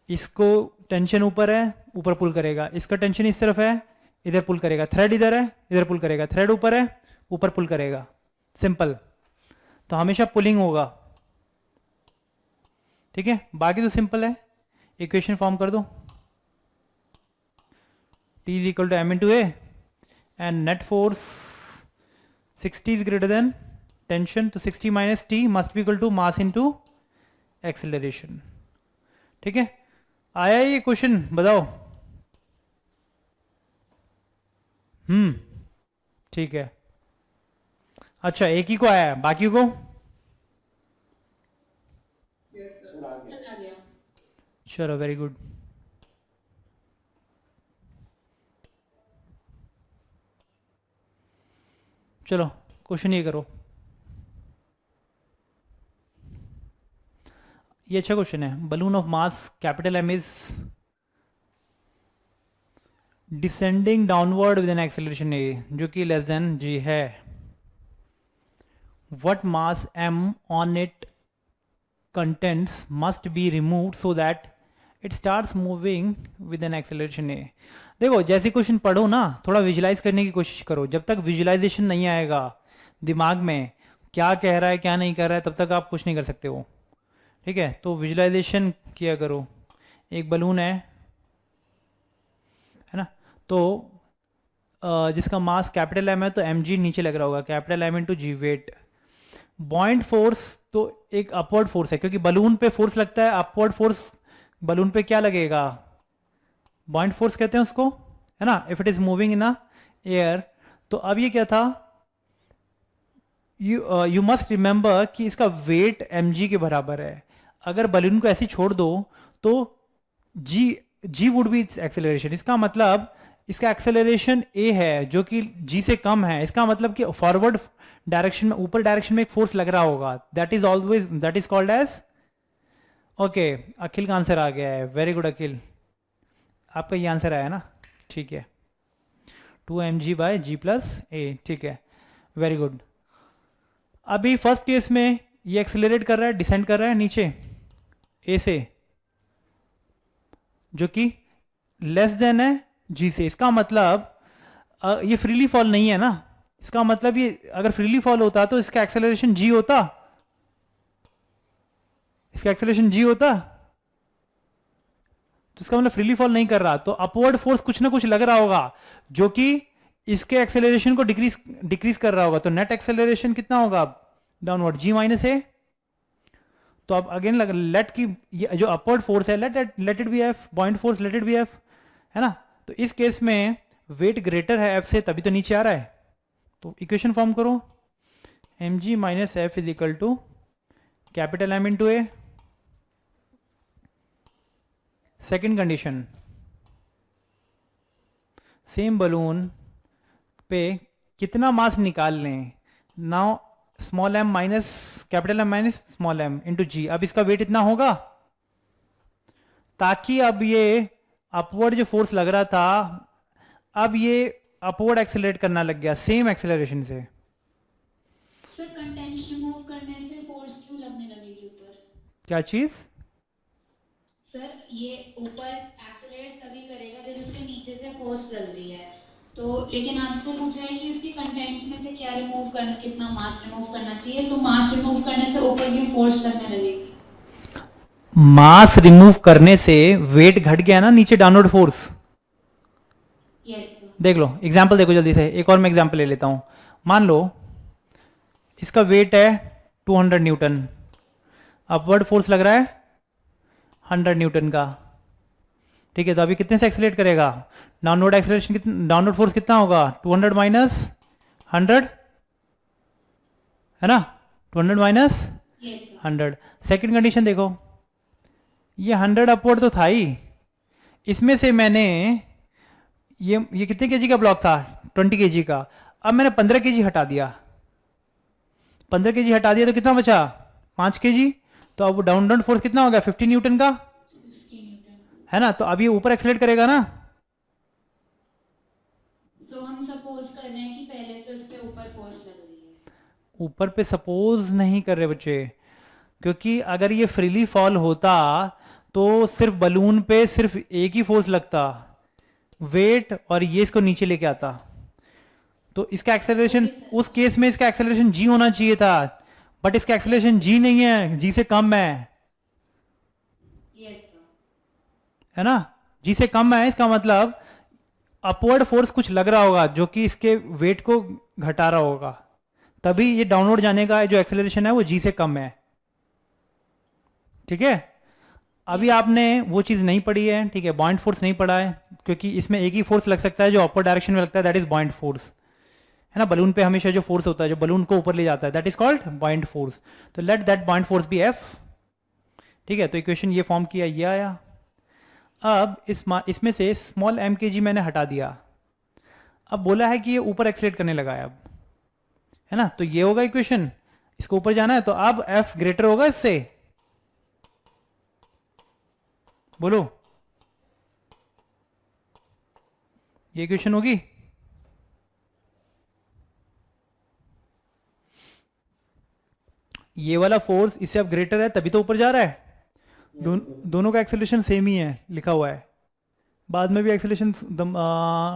इसको टेंशन ऊपर है, ऊपर पुल करेगा, इसका टेंशन इस तरफ है, इधर पुल करेगा, थ्रेड इधर है, इधर पुल करेगा, थ्रेड ऊपर है, ऊपर पुल करेगा, सिंपल। तो हमेशा पुलिंग होगा, ठीक है। बाकी तो सिंपल है, इक्वेशन फॉर्म कर दो, T is equal to m into A, and net force 60 is greater than tension, तो 60 minus T must be equal to mass into acceleration. ठीक है, आया ये क्वेश्चन, बताओ। ठीक है, अच्छा एक ही को आया है, बाकी को सर आ गया। सर आ गया। चलो वेरी गुड। चलो क्वेश्चन ये करो, ये अच्छा क्वेश्चन है। Balloon of mass capital M is descending downward with an acceleration A, जो कि लेस देन जी है। What mass M on it contents must be removed so that it starts moving with an acceleration A. देखो जैसे question पढ़ो ना, थोड़ा visualise करने की कोशिश करो। जब तक विजुलाइजेशन नहीं आएगा दिमाग में क्या कह रहा है क्या नहीं कर रहा है, तब तक आप कुछ नहीं कर सकते हो। ठीक है, तो विजुलाइजेशन किया करो। एक बलून है ना, तो जिसका मास कैपिटल एम है, तो एम जी नीचे लग रहा होगा, कैपिटल एम इंटू जी वेट। बॉइंट फोर्स तो एक अपवर्ड फोर्स है, क्योंकि बलून पे फोर्स लगता है, अपवर्ड फोर्स बलून पे क्या लगेगा, बॉइंट फोर्स कहते हैं उसको, है ना, if it is moving in a air. तो अब ये क्या था, यू मस्ट रिमेंबर कि इसका वेट mg के बराबर है। अगर बलून को ऐसे छोड़ दो तो g would be it's acceleration. इसका मतलब इसका एक्सेलरेशन a है जो कि g से कम है। इसका मतलब कि फॉरवर्ड डायरेक्शन में, ऊपर डायरेक्शन में एक फोर्स लग रहा होगा, that is called as, okay Akhil का आंसर आ गया है, वेरी गुड अखिल, आपका ये आंसर आया ना, ठीक है, 2mg बाय जी प्लस ए, ठीक है, वेरी गुड। अभी फर्स्ट केस में ये एक्सेलरेट कर रहा है, डिसेंड कर रहा है नीचे ए से, जो कि लेस देन है जी से। इसका मतलब ये फ्रीली फॉल नहीं है ना, इसका मतलब ये अगर फ्रीली फॉल होता तो इसका एक्सेलरेशन जी होता, इसका एक्सेलरेशन जी होता, तो इसका मतलब फ्रीली फॉल नहीं कर रहा, तो अपवर्ड फोर्स कुछ ना कुछ लग रहा होगा जो कि इसके एक्सेलरेशन को डिक्रीज कर रहा होगा। तो नेट एक्सेलरेशन कितना होगा डाउनवर्ड, जी माइनस ए। तो अब अगेन लेट की जो अपवर्ड फोर्स है, let it be F, point force let it be F, है ना। तो इस केस में वेट ग्रेटर है एफ से, तभी तो नीचे आ रहा है। तो इक्वेशन फॉर्म करो, M G minus F is equal to capital M into A. Second condition, same balloon पे कितना मास निकाल लें, now small M minus capital M minus small M into G. अब इसका वेट इतना होगा, ताकि अब ये अपवर्ड जो फोर्स लग रहा था, अब ये अपवर्ड एक्सेलरेट करना लग गया सेम एक्सेलरेशन से। सर कंटेंट रिमूव करने से फोर्स क्यों लगने लगेगी ऊपर? क्या चीज? सर ये ऊपर एक्सेलरेट तभी करेगा जब इसके नीचे से फोर्स लग रही है, तो लेकिन आपसे पूछा है कि उसकी कंटेंट्स में से क्या रिमूव करना, कितना मास रिमूव करना चाहिए, तो मास रिमूव करने से ऊपर क्यों फोर्स लगने लगेगी? मास रिमूव करने से वेट घट गया ना नीचे, डाउनवर्ड फोर्स। Yes sir. देख लो एग्जाम्पल, देखो जल्दी से, एक और मैं एग्जाम्पल ले लेता हूं। मान लो इसका वेट है 200 न्यूटन, अपवर्ड फोर्स लग रहा है 100 न्यूटन का, ठीक है। तो अभी कितने से एक्सेलरेट करेगा, डाउनवर्ड एक्सेलरेशन कितना, डाउनवर्ड फोर्स कितना होगा, 200 माइनस 100, है ना, 200 minus yes sir. 100। Second condition देखो, ये 100 अपवर्ड तो था ही, इसमें से मैंने ये कितने केजी का ब्लॉक था, 20 केजी का, अब मैंने 15 केजी हटा दिया, 15 केजी हटा दिया तो कितना बचा, 5 केजी। तो अब डाउनवर्ड फोर्स कितना हो गया, 50 न्यूटन का, 50 न्यूटन। है ना। तो अब ये ऊपर एक्सेलरेट करेगा ना। सो हम सपोज कर रहे हैं कि पहले से उस पे ऊपर फोर्स लग रही है। ऊपर पे सपोज नहीं कर रहे बच्चे, क्योंकि अगर ये फ्रीली फॉल होता तो सिर्फ बलून पे सिर्फ एक ही फोर्स लगता, वेट, और ये इसको नीचे लेके आता। तो इसका एक्सेलरेशन, उस केस में इसका एक्सेलरेशन जी होना चाहिए था, बट इसका एक्सेलरेशन जी नहीं है, जी से कम है, यस सर। है ना, जी से कम है। इसका मतलब अपवर्ड फोर्स कुछ लग रहा होगा जो कि इसके वेट को घटा रहा होगा, तभी ये डाउनवर्ड जाने का जो एक्सेलरेशन है वो जी से कम है, ठीक है। अभी आपने वो चीज़ नहीं पढ़ी है, ठीक है, बॉइंट फोर्स नहीं पढ़ा है, क्योंकि इसमें एक ही फोर्स लग सकता है जो अपर डायरेक्शन में लगता है, दैट इज बॉइंट फोर्स, है ना। बलून पे हमेशा जो फोर्स होता है जो बलून को ऊपर ले जाता है, that is called buoyant force. तो let that buoyant force be F, ठीक है। तो इक्वेशन ये फॉर्म किया, ये आया। अब इसमें से स्मॉल एम के जी मैंने हटा दिया। अब बोला है कि ये ऊपर एक्सलेट करने लगा है अब, है ना। तो ये होगा इक्वेशन, इसको ऊपर जाना है, तो अब एफ ग्रेटर होगा इससे, बोलो ये इक्वेशन होगी। ये वाला फोर्स इससे अब ग्रेटर है तभी तो ऊपर जा रहा है। दोनों का एक्सेलरेशन सेम ही है लिखा हुआ है, बाद में भी acceleration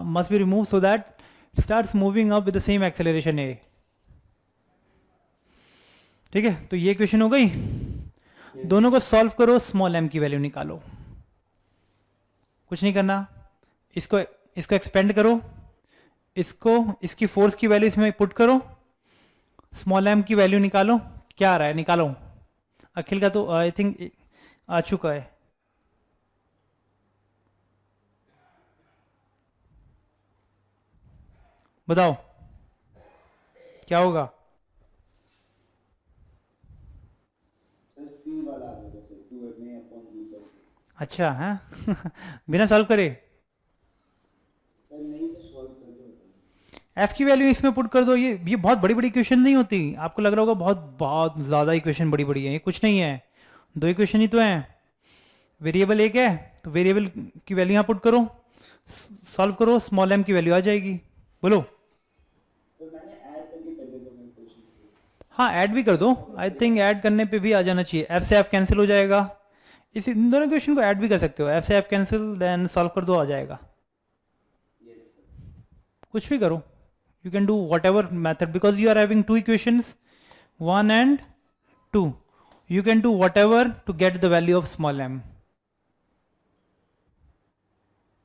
must be remove so that starts moving up with the same acceleration A, ठीक है। तो ये क्वेश्चन हो गई। दोनों को सॉल्व करो, स्मॉल एम की वैल्यू निकालो, कुछ नहीं करना। इसको एक्सपेंड करो, इसकी फोर्स की वैल्यू इसमें पुट करो, स्मॉल एम की वैल्यू निकालो। क्या आ रहा है निकालो। अखिल का तो आई थिंक आ चुका है। बताओ क्या होगा। सर सी वाला आ जाएगा सर, 2 अपॉन जी प्लस। अच्छा है बिना सॉल्व करे सर नहीं सर, सॉल्व कर दो। एफ की वैल्यू इसमें पुट कर दो। ये बहुत बड़ी बड़ी इक्वेशन नहीं होती, आपको लग रहा होगा बहुत बहुत ज़्यादा इक्वेशन बड़ी बड़ी है, ये कुछ नहीं है। दो इक्वेशन ही तो हैं, वेरिएबल एक है तो वेरिएबल की वैल्यू यहाँ पुट करो, सॉल्व करो, स्मॉल एम की वैल्यू आ जाएगी। बोलो। सर मैंने ऐड करके कर दिया मेरे क्वेश्चन को। हाँ ऐड भी कर दो, आई थिंक ऐड करने पे भी आ जाना चाहिए। एफ से एफ कैंसिल हो जाएगा, इन दोनों क्वेश्चन को ऐड भी कर सकते हो, एफ से एफ कैंसिल देन सॉल्व कर दो, आ जाएगा। Yes sir. कुछ भी करो, you can do whatever method because you are having two equations 1 and 2, you can do whatever to get the value of small m,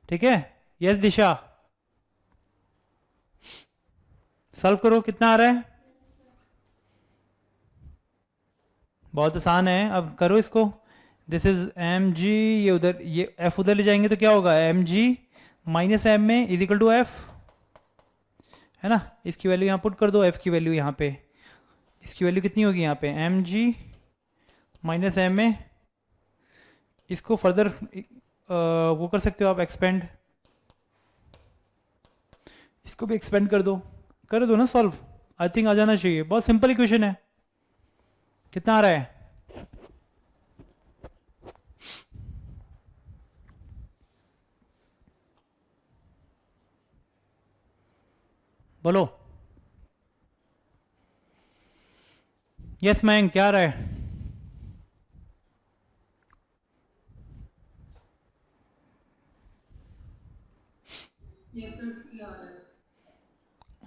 ठीक है। यस दिशा solve करो, कितना आ रहा है। बहुत आसान है, अब करो इसको। दिस इज एम जी, ये उधर, ये एफ उधर ले जाएंगे तो क्या होगा, एम जी माइनस एम में इज इक्वल टू एफ, है ना। इसकी वैल्यू यहाँ पुट कर दो, एफ की वैल्यू यहाँ पे, इसकी वैल्यू कितनी होगी यहाँ पे, एम जी माइनस एम में। इसको फर्दर वो कर सकते हो आप, एक्सपेंड, इसको भी एक्सपेंड कर दो ना सॉल्व, आई थिंक आ जाना चाहिए। बहुत सिंपल इक्वेशन है। कितना आ रहा है, बोलो। यस मैंग क्या आ रहा है।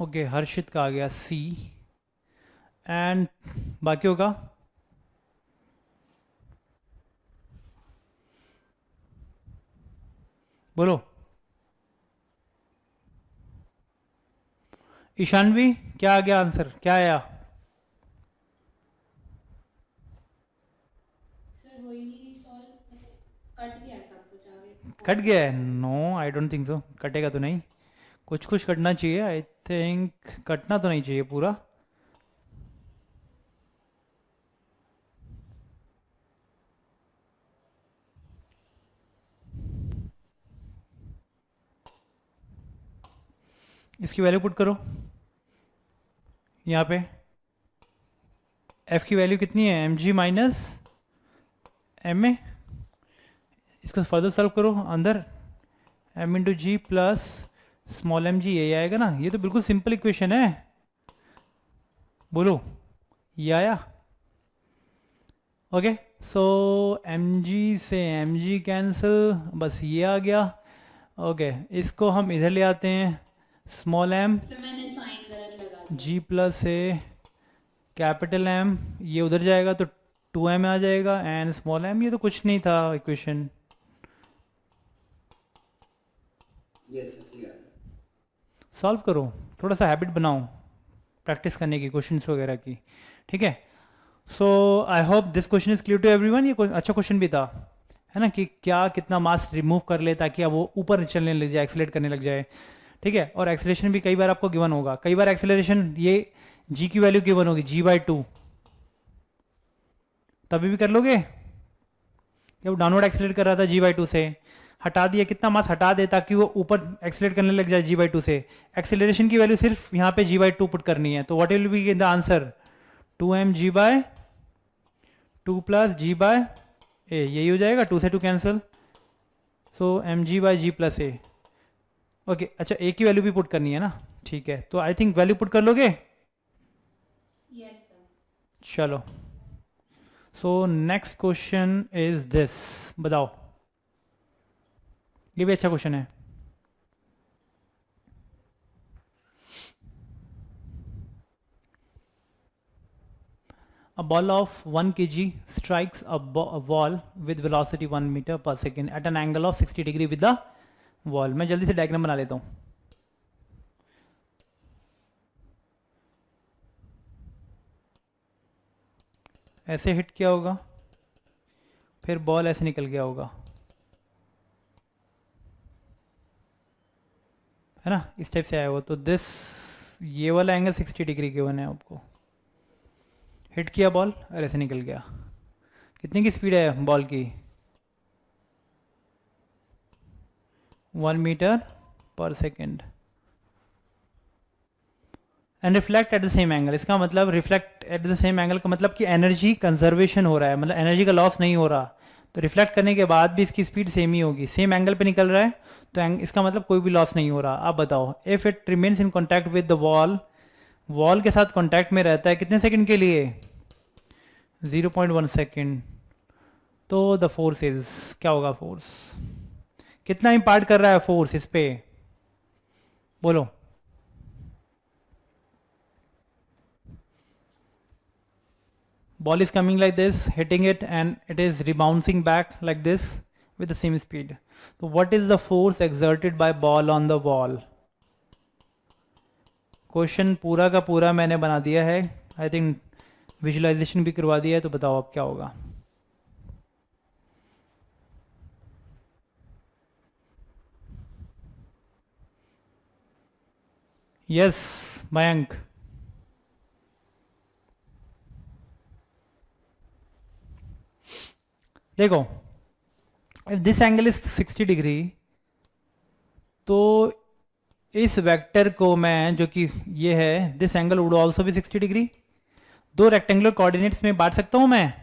ओके हर्षित का आ गया सी, एंड बाकियों का बोलो। ईशानवी क्या आ गया आंसर, क्या आया। सर वही सॉल्व कट गया सब कुछ आगे। कट गया है, no I don't think so, कटेगा तो नहीं, कुछ कुछ कटना चाहिए, आई थिंक कटना तो नहीं चाहिए पूरा। इसकी वैल्यू पुट करो यहाँ पे, एफ की वैल्यू कितनी है, एम जी माइनस एम में। इसको फर्दर सॉल्व करो, अंदर एम इंटू जी प्लस स्मॉल एम जी, ये आएगा ना। ये तो बिल्कुल सिंपल इक्वेशन है, बोलो ये आया। ओके सो एम जी से एम जी कैंसिल, बस ये आ गया। ओके इसको हम इधर ले आते हैं, स्मॉल एम सर मैंने साइन गलत लगा दिया। जी प्लस ए कैपिटल एम, ये उधर जाएगा तो 2m आ जाएगा, एंड स्मॉल एम, ये तो कुछ नहीं था इक्वेशन। यस सर, ठीक है। सॉल्व करो, थोड़ा सा हैबिट बनाओ, प्रैक्टिस करने की, क्वेश्चंस वगैरह की, ठीक है। So I hope this question is clear to everyone. ये अच्छा क्वेश्चन भी था, है ना, कि क्या कितना मास रिमूव कर ले ताकि अब वो ऊपर चलने लग जाए, एक्सेलरेट करने लग जाए, ठीक है। और एक्सेलरेशन भी कई बार आपको गिवन होगा, कई बार एक्सेलरेशन ये जी की वैल्यू गिवन होगी g/2, तभी भी कर लोगे। जब डाउनवर्ड एक्सेलरेट कर रहा था g/2 से, हटा दिया, कितना मास हटा दे ताकि वो ऊपर एक्सेलरेट करने लग जाए g/2 से। एक्सेलरेशन की वैल्यू सिर्फ यहाँ पे g/2 पुट करनी है, तो what will B the answer, 2mg/2 plus g/a, यही हो जाएगा, 2 से 2 कैंसिल, सो mg/g+a। ओके, अच्छा a की वैल्यू भी पुट करनी है ना, ठीक है, तो आई थिंक वैल्यू पुट कर लोगे। Yes sir. चलो, so next question is this, बताओ, ये भी अच्छा क्वेश्चन है। A ball of 1 kg strikes a wall with velocity 1 meter per second at an angle of 60 degree with the wall। मैं जल्दी से डायग्राम बना लेता हूँ। ऐसे हिट किया होगा, फिर बॉल ऐसे निकल गया होगा, है ना, इस टाइप से आया हुआ। तो दिस, ये वाला एंगल 60 डिग्री गिवन है आपको। हिट किया बॉल और ऐसे निकल गया। कितने की स्पीड है बॉल की, 1 मीटर पर second, and reflect at the same angle. इसका मतलब reflect at the same angle का मतलब कि एनर्जी कंजर्वेशन हो रहा है, मतलब एनर्जी का लॉस नहीं हो रहा। तो रिफ्लेक्ट करने के बाद भी इसकी स्पीड सेम ही होगी, सेम एंगल पे निकल रहा है, तो इसका मतलब कोई भी लॉस नहीं हो रहा। आप बताओ, if it remains in contact with the wall, wall के साथ कॉन्टैक्ट में रहता है कितने सेकंड के लिए, 0.1 सेकेंड, तो द फोर्स इज, क्या होगा फोर्स, कितना इम्पार्ट कर रहा है फोर्स इस पे, बोलो। Ball is coming like this, hitting it, and it is rebouncing back like this with the same speed. So what is the force exerted by ball on the wall? Question पूरा का पूरा मैंने बना दिया है, आई थिंक विजुअलाइजेशन भी करवा दिया है, तो बताओ अब क्या होगा। यस मयंक, देखो, if this angle is 60 degree, तो इस वेक्टर को मैं, जो कि ये है, दिस एंगल वुड आल्सो भी 60 डिग्री। दो रेक्टेंगुलर कोऑर्डिनेट्स में बांट सकता हूं मैं।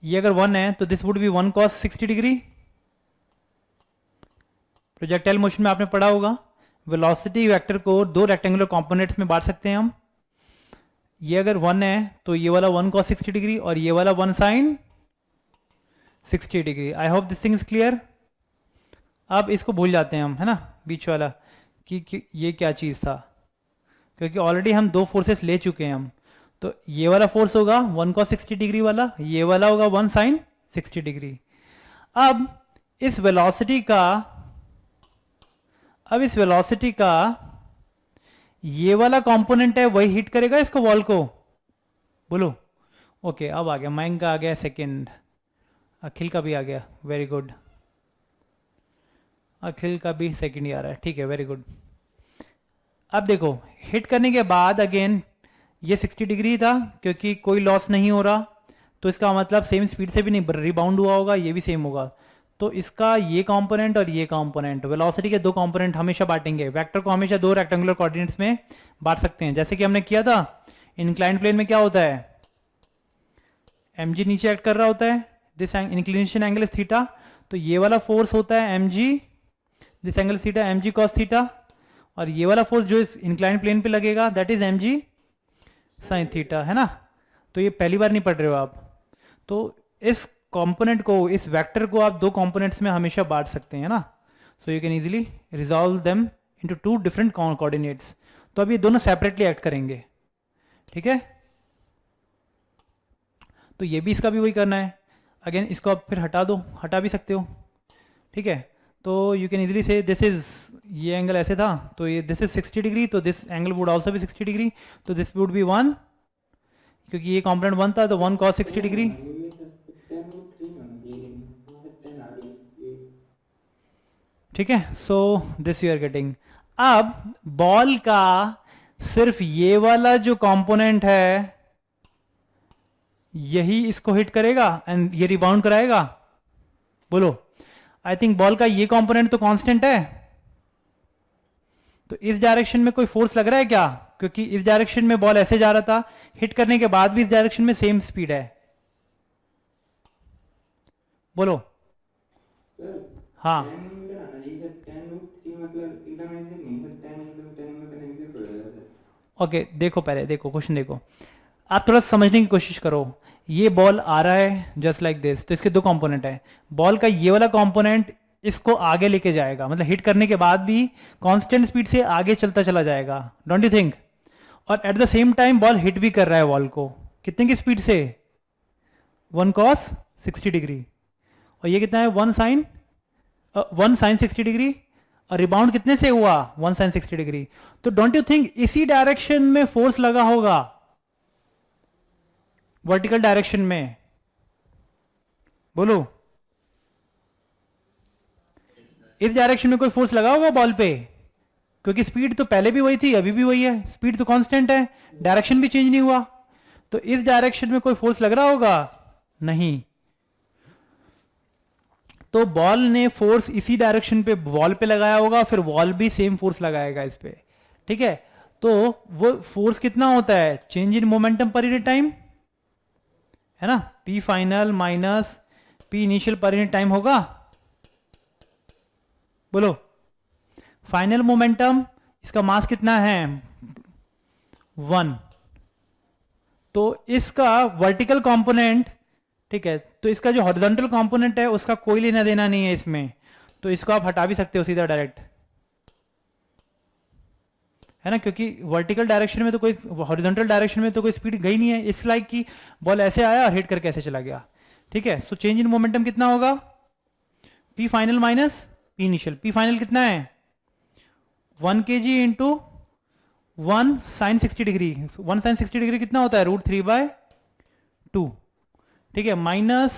ये अगर 1 है तो this would B 1 cos 60 degree. Projectile motion में आपने पढ़ा होगा, वेलोसिटी वेक्टर को दो रेक्टेंगुलर कंपोनेंट्स में बांट सकते हैं हम। ये अगर 1 है तो ये वाला 1 cos 60 डिग्री और ये वाला 1 sin 60 degree. I hope this thing is clear. अब इसको भूल जाते हैं हम, है ना, बीच वाला कि ये क्या चीज़ था, क्योंकि ऑलरेडी हम दो फोर्सेस ले चुके हैं हम। तो ये वाला फोर्स होगा 1 cos 60 डिग्री वाला, ये वाला होगा 1 sin 60 डिग्री। अब इस वेलोसिटी का ये वाला कंपोनेंट है, वही हिट करेगा इसको, वॉल को, बोलो। ओके, अब आ गया, मयंक का आ गया सेकंड, अखिल का भी आ गया, वेरी गुड, अखिल का भी सेकंड ही आ रहा है, ठीक है, वेरी गुड। अब देखो, हिट करने के बाद अगेन ये 60 डिग्री था, क्योंकि कोई लॉस नहीं हो रहा, तो इसका मतलब सेम स्पीड से भी नहीं रिबाउंड हुआ होगा, ये भी सेम होगा। तो इसका ये कंपोनेंट और ये कंपोनेंट, वेलोसिटी के दो कंपोनेंट हमेशा बांटेंगे। वेक्टर को हमेशा दो रेक्टेंगुलर कोऑर्डिनेट्स में बांट सकते हैं, जैसे कि हमने किया था इंक्लाइंड प्लेन में। क्या होता है, mg नीचे एक्ट कर रहा होता है, this inclination angle is theta, तो ये वाला फोर्स होता है mg, this angle theta, mg cos theta, और ये वाला फोर्स जो इस इंक्लाइंड प्लेन पे लगेगा that is mg sin theta, है ना। तो ये पहली बार नहीं पढ़ रहे हो आप, तो इस कंपोनेंट को, इस वेक्टर को आप दो कंपोनेंट्स में हमेशा बांट सकते हैं ना। So you can easily resolve them into two different coordinates. तो अब ये दोनों सेपरेटली एक्ट करेंगे, ठीक है। तो ये भी, इसका भी वही करना है। अगेन इसको आप फिर हटा दो, हटा भी सकते हो, ठीक है। तो यू कैन इजीली से दिस इज, ये एंगल ऐसे था तो ये दिस इज 60 डिग्री, तो this angle would also be 60 degree, तो दिस वुड बी 1, क्योंकि ये कंपोनेंट 1 था तो 1 cos 60 डिग्री। ठीक है, so this you are getting. अब बॉल का सिर्फ ये वाला जो कंपोनेंट है यही इसको हिट करेगा एंड ये रिबाउंड कराएगा, बोलो। आई थिंक बॉल का ये कंपोनेंट तो कांस्टेंट है, तो इस डायरेक्शन में कोई फोर्स लग रहा है क्या? क्योंकि इस डायरेक्शन में बॉल ऐसे जा रहा था, हिट करने के बाद भी इस डायरेक्शन में सेम स्पीड है, बोलो। हाँ ओके, देखो पहले देखो क्वेश्चन, देखो आप थोड़ा समझने की कोशिश करो। ये बॉल आ रहा है जस्ट लाइक दिस, तो इसके दो कंपोनेंट है। बॉल का ये वाला कंपोनेंट इसको आगे लेके जाएगा, मतलब हिट करने के बाद भी कांस्टेंट स्पीड से आगे चलता चला जाएगा, डोंट यू थिंक? और at the same time ball hit भी कर रहा है वॉल को, कितने की स्पीड से? 1 cos 60 डिग्री, और ये कितना है? 1 sin 60 डिग्री, और रिबाउंड कितने से हुआ? 1 sin 60 डिग्री। तो डोंट यू थिंक इसी डायरेक्शन में फोर्स लगा होगा, वर्टिकल डायरेक्शन में, बोलो। इस डायरेक्शन में कोई फोर्स लगा होगा बॉल पे, क्योंकि स्पीड तो पहले भी वही थी अभी भी वही है, स्पीड तो कांस्टेंट है, डायरेक्शन भी चेंज नहीं हुआ। तो इस डायरेक्शन में कोई फोर्स लग रहा होगा? नहीं। तो बॉल ने फोर्स इसी डायरेक्शन पे वॉल पे लगाया होगा, फिर वॉल भी सेम फोर्स लगाएगा इस पे, ठीक है। तो वो फोर्स कितना होता है? Change in momentum per unit time, है ना, P final minus P initial per unit time होगा, बोलो। फाइनल मोमेंटम, इसका मास कितना है? 1। तो इसका वर्टिकल कंपोनेंट, ठीक है, तो इसका जो हॉरिजॉन्टल कंपोनेंट है उसका कोई लेना देना नहीं है इसमें, तो इसको आप हटा भी सकते हो सीधा डायरेक्ट, है ना, क्योंकि वर्टिकल डायरेक्शन में तो कोई, हॉरिजॉन्टल डायरेक्शन में तो कोई स्पीड गई नहीं है। इस लाइक की बॉल ऐसे आया और हिट करके ऐसे चला गया, ठीक है। सो चेंज इन मोमेंटम कितना होगा? P final minus P initial. P final कितना है? 1 kg into 1 sin 60 degree. 1 sin 60 degree कितना होता है? √3/2, ठीक है, माइनस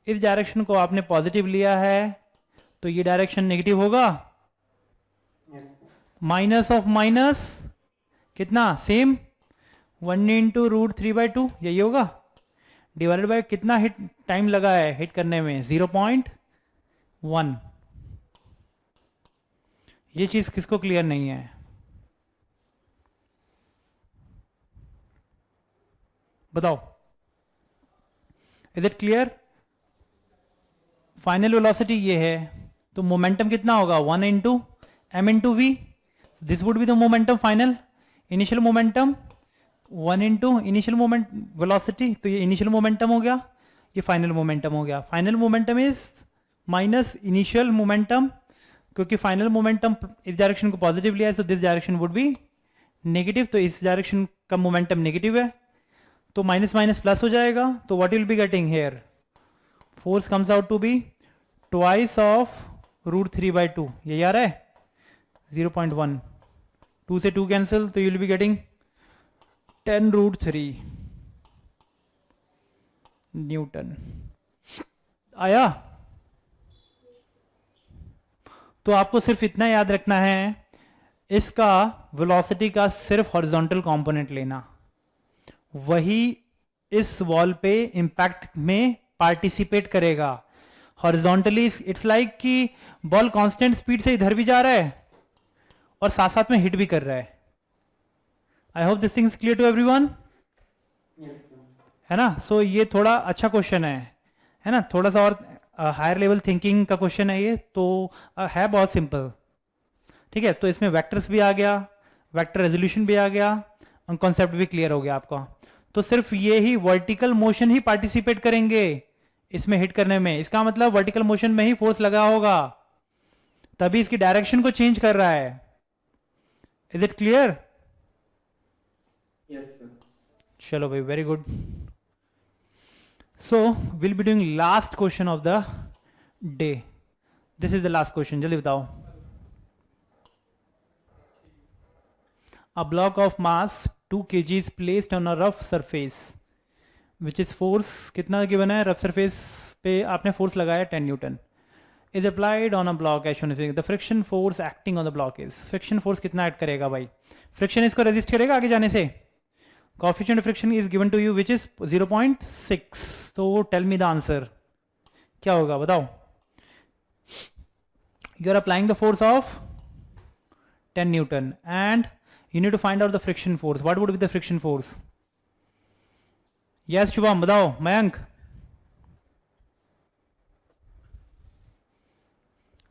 इस डायरेक्शन को आपने पॉजिटिव लिया है तो ये डायरेक्शन नेगेटिव होगा, माइनस ऑफ माइनस कितना? सेम, 1 इंटू √3/2, यही होगा, डिवाइडेड बाय कितना हिट टाइम लगा है हिट करने में? 0.1। ये चीज किसको क्लियर नहीं है? बताओ, is it clear? Final velocity ये है, तो मोमेंटम कितना होगा? 1 into m into V, this would be the momentum final. Initial momentum 1 into initial moment velocity, तो ये इनिशियल मोमेंटम हो गया, ये फाइनल मोमेंटम हो गया। Final momentum is minus initial momentum, क्योंकि फाइनल मोमेंटम इस डायरेक्शन को पॉजिटिव लिया है, so this direction would be negative, तो इस डायरेक्शन का मोमेंटम नेगेटिव है, तो माइनस माइनस प्लस हो जाएगा। तो what will be getting here? Force comes out to be twice of √3/2, ये आ रहा है 0.1, 2 से 2 कैंसिल, तो you will be getting 10√3 Newton. आया? तो आपको सिर्फ इतना याद रखना है, इसका वेलोसिटी का सिर्फ हॉरिजॉन्टल कंपोनेंट लेना, वही इस वॉल पे इंपैक्ट में पार्टिसिपेट करेगा। हॉरिजॉन्टली इट्स लाइक कि बॉल कांस्टेंट स्पीड से इधर भी जा रहा है और साथ साथ में हिट भी कर रहा है। I hope this thing is clear to everyone, है ना। सो ये थोड़ा अच्छा क्वेश्चन है ना, थोड़ा सा और हायर लेवल थिंकिंग का क्वेश्चन है ये, तो है बहुत सिंपल, ठीक है। तो इसमें वेक्टर्स भी आ गया, वेक्टर रेजोल्यूशन भी आ गया, और कॉन्सेप्ट भी क्लियर हो गया आपका। तो सिर्फ ये ही वर्टिकल मोशन ही पार्टिसिपेट करेंगे इसमें हिट करने में, इसका मतलब वर्टिकल मोशन में ही फोर्स लगा होगा, तभी इसकी डायरेक्शन को चेंज कर रहा है। Is it clear? Yes sir. चलो भाई, very good. So will be doing last question of the day. This is the last question, जल्दी बताओ. A block of mass 2 kg is placed on a rough surface which is force कितना given है, rough surface पे आपने force लगाया 10 Newton is applied on a block as shown in figure. The friction force acting on the block is, friction force कितना add करेगा भाई, friction इसको resist करेगा आगे जाने से. Coefficient of friction is given to you which is 0.6. तो tell me the answer क्या होगा बताओ. You are applying the force of 10 newton and you need to find out the friction force. What would be the friction force? Yes Shubham, बताओ. Mayank,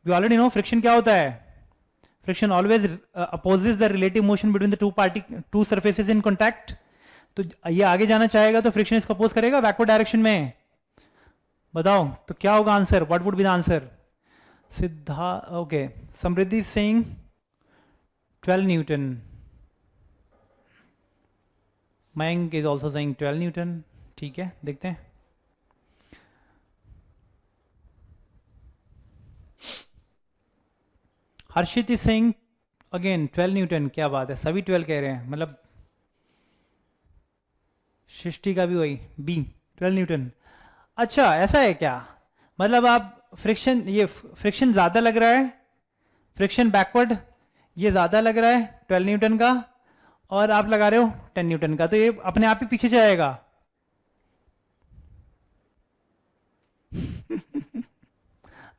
we already know friction क्या होता है. Friction always opposes the relative motion between the two surfaces in contact. तो ये आगे जाना चाहेगा तो फ्रिक्शन इसको अपोज करेगा बैकवर्ड डायरेक्शन में. बताओ तो क्या होगा answer. What would be the answer. Siddha okay. Samriddhi Singh 12 newton. Mayank is also saying 12 newton. ठीक है देखते हैं. Harshit is saying again 12 newton. क्या बात है, सभी 12 कह रहे हैं. मतलब सृष्टि का भी वही बी 12 न्यूटन. अच्छा ऐसा है क्या, मतलब आप फ्रिक्शन, ये फ्रिक्शन ज़्यादा लग रहा है, फ्रिक्शन बैकवर्ड ये ज़्यादा लग रहा है 12 न्यूटन का, और आप लगा रहे हो 10 न्यूटन का, तो ये अपने आप ही पीछे जाएगा.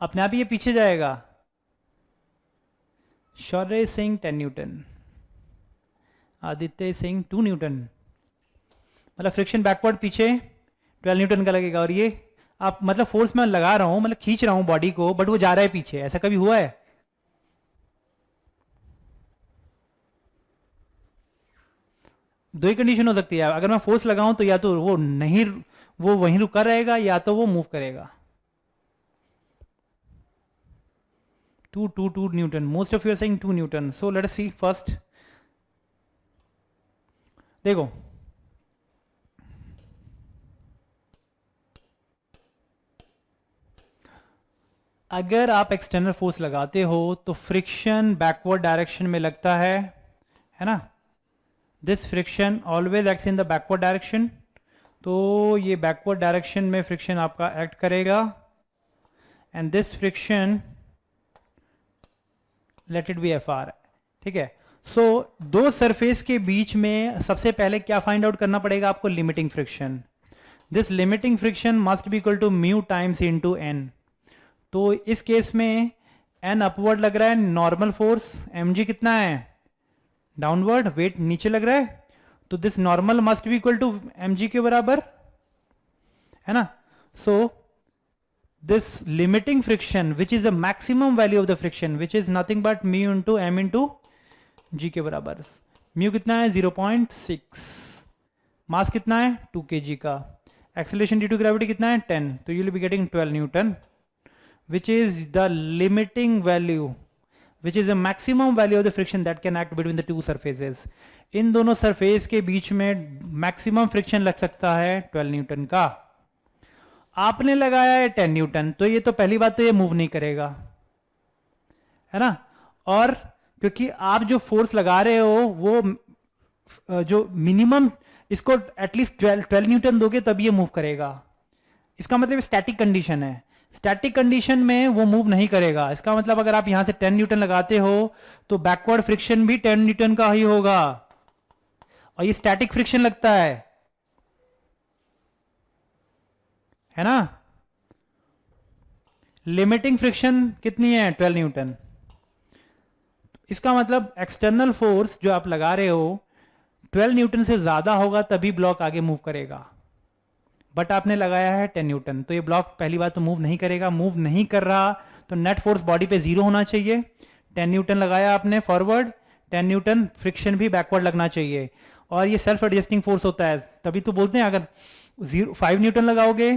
अपने आप ही ये पीछे जाएगा. शौर्य सिंह 10 न्यूटन. आदित्य सिंह 2 न्यूटन. मतलब फ्रिक्शन बैकवर्ड पीछे 12 न्यूटन का लगेगा, और ये आप मतलब फोर्स में लगा रहा हूं, मतलब खींच रहा हूं बॉडी को, बट वो जा रहा है पीछे. ऐसा कभी हुआ है? दो ही कंडीशन हो सकती है. अगर मैं फोर्स लगाऊं तो या तो वो नहीं, वो वहीं रुका रहेगा, या तो वो मूव करेगा. 2 newton. Most of you are saying 2 newton. So let us see first. देखो अगर आप एक्सटर्नल फोर्स लगाते हो तो फ्रिक्शन बैकवर्ड डायरेक्शन में लगता है ना. This friction always acts in the backward direction. तो ये बैकवर्ड डायरेक्शन में फ्रिक्शन आपका एक्ट करेगा, and this friction late it be F R. ठीक है. सो दो सरफेस के बीच में सबसे पहले क्या फाइंड आउट करना पड़ेगा आपको, limiting friction. This limiting friction must be equal to mu times into N. तो इस केस में एन अपवर्ड लग रहा है नॉर्मल फोर्स, mg कितना है डाउनवर्ड, वेट नीचे लग रहा है, तो this normal must be equal to mg के बराबर है ना. So this limiting friction which is the maximum value of the friction which is nothing but mu into M into G के बराबर. म्यू कितना है 0.6, मास कितना है 2 kg का, एक्सेलरेशन ड्यू टू ग्रेविटी कितना है 10. तो you will be getting 12 Newton which is the limiting value, which is the maximum value of the friction that can act between the two surfaces. इन दोनों surface के बीच में maximum friction लग सकता है 12 Newton का. आपने लगाया है 10 न्यूटन, तो ये तो पहली बात तो ये मूव नहीं करेगा, है ना. और क्योंकि आप जो फोर्स लगा रहे हो वो जो मिनिमम इसको एटलीस्ट 12 न्यूटन दोगे तब ये मूव करेगा. इसका मतलब स्टैटिक कंडीशन है. स्टैटिक कंडीशन में वो मूव नहीं करेगा. इसका मतलब अगर आप यहां से 10 न्यूटन लगाते हो तो बैकवर्ड फ्रिक्शन भी 10 न्यूटन का ही होगा, और ये स्टैटिक फ्रिक्शन लगता है ना. लिमिटिंग फ्रिक्शन कितनी है 12 न्यूटन. इसका मतलब एक्सटर्नल फोर्स जो आप लगा रहे हो 12 न्यूटन से ज्यादा होगा तभी ब्लॉक आगे मूव करेगा. बट आपने लगाया है 10 न्यूटन, तो ये ब्लॉक पहली बात तो मूव नहीं करेगा. मूव नहीं कर रहा तो नेट फोर्स बॉडी पे 0 होना चाहिए. 10 न्यूटन लगाया आपने फॉरवर्ड, 10 न्यूटन फ्रिक्शन भी बैकवर्ड लगना चाहिए, और ये सेल्फ एडजस्टिंग फोर्स होता है. तभी तो बोलते हैं अगर 5 न्यूटन लगाओगे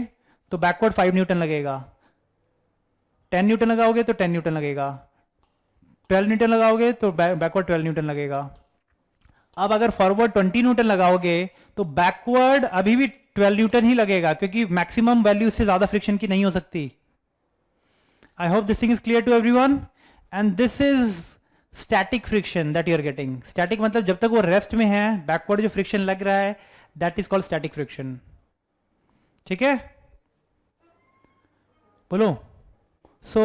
तो बैकवर्ड 5 न्यूटन लगेगा, 10 न्यूटन लगाओगे तो 10 न्यूटन लगेगा, 12 न्यूटन लगाओगे तो बैकवर्ड 12 न्यूटन लगेगा. अब अगर फॉरवर्ड 20 न्यूटन लगाओगे तो बैकवर्ड अभी भी 12 न्यूटन ही लगेगा, क्योंकि मैक्सिमम वैल्यू से ज्यादा फ्रिक्शन की नहीं हो सकती. I hope this thing is clear to everyone. And this is static friction that you are getting. Static मतलब जब तक वो रेस्ट में है, बैकवर्ड जो फ्रिक्शन लग रहा है, that is called static friction. ठीक है, बोलो. So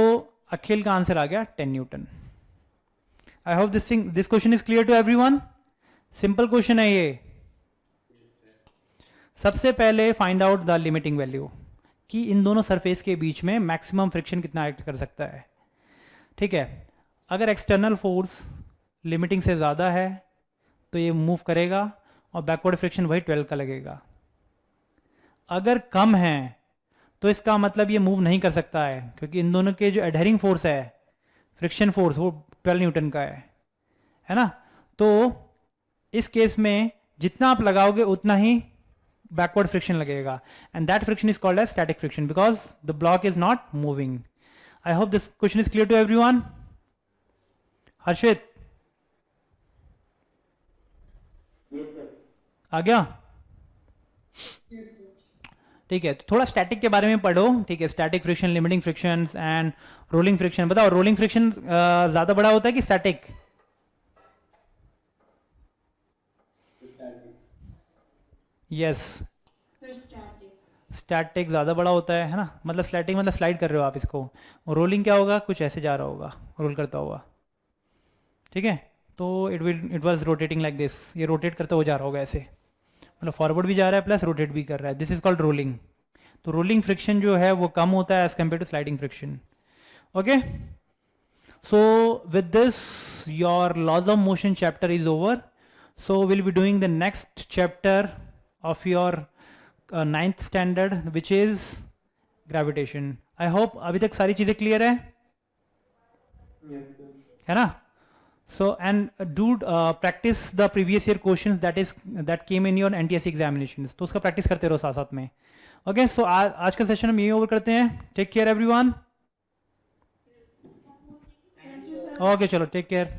अखिल का आंसर आ गया 10 Newton. I hope this question is clear to everyone. Simple question है ये. सबसे पहले find out the limiting value कि इन दोनों सरफेस के बीच में मैक्सिमम फ्रिक्शन कितना एक्ट कर सकता है. ठीक है, अगर एक्सटर्नल फोर्स लिमिटिंग से ज़्यादा है तो ये मूव करेगा और बैकवर्ड फ्रिक्शन वही 12 का लगेगा. अगर कम है तो इसका मतलब ये मूव नहीं कर सकता है, क्योंकि इन दोनों के जो एडहरिंग फोर्स है, फ्रिक्शन फोर्स, वो 12 न्यूटन का है ना. तो इस केस में जितना आप लगाओगे उतना ही बैकवर्ड फ्रिक्शन लगेगा, and that friction is called as static friction because the block is not moving. I hope this question is clear to everyone. Harshit आ गया? ठीक है, तो थोड़ा स्टैटिक के बारे में पढ़ो. ठीक है, static friction, limiting friction and rolling friction. बताओ, रोलिंग फ्रिक्शन ज्यादा बड़ा होता है कि स्टैटिक? यस, स्टैटिक ज्यादा बड़ा होता है ना. मतलब स्टैटिक मतलब स्लाइड कर रहे हो आप इसको. रोलिंग क्या होगा? कुछ ऐसे जा रहा होगा, रोल करता हुआ. ठीक है, तो it was rotating like this. ये रोटेट करता हुआ जा रहा होगा ऐसे, मतलब फॉरवर्ड भी जा रहा है प्लस रोटेट भी कर रहा है. This is called rolling. तो रोलिंग फ्रिक्शन जो है वो कम होता है as compare to sliding friction. Okay, so with this your laws of motion chapter is over. So will be doing the next chapter of your 9th standard which is gravitation. I hope अभी तक सारी चीजें clear है, है ना. So and do practice the previous year questions that came in your NTSC examinations. तो उसका practice करते रहो साथ साथ में. ओके, सो आज का सेशन हम यही ओवर करते हैं. Take care everyone. ओके, चलो टेक केयर.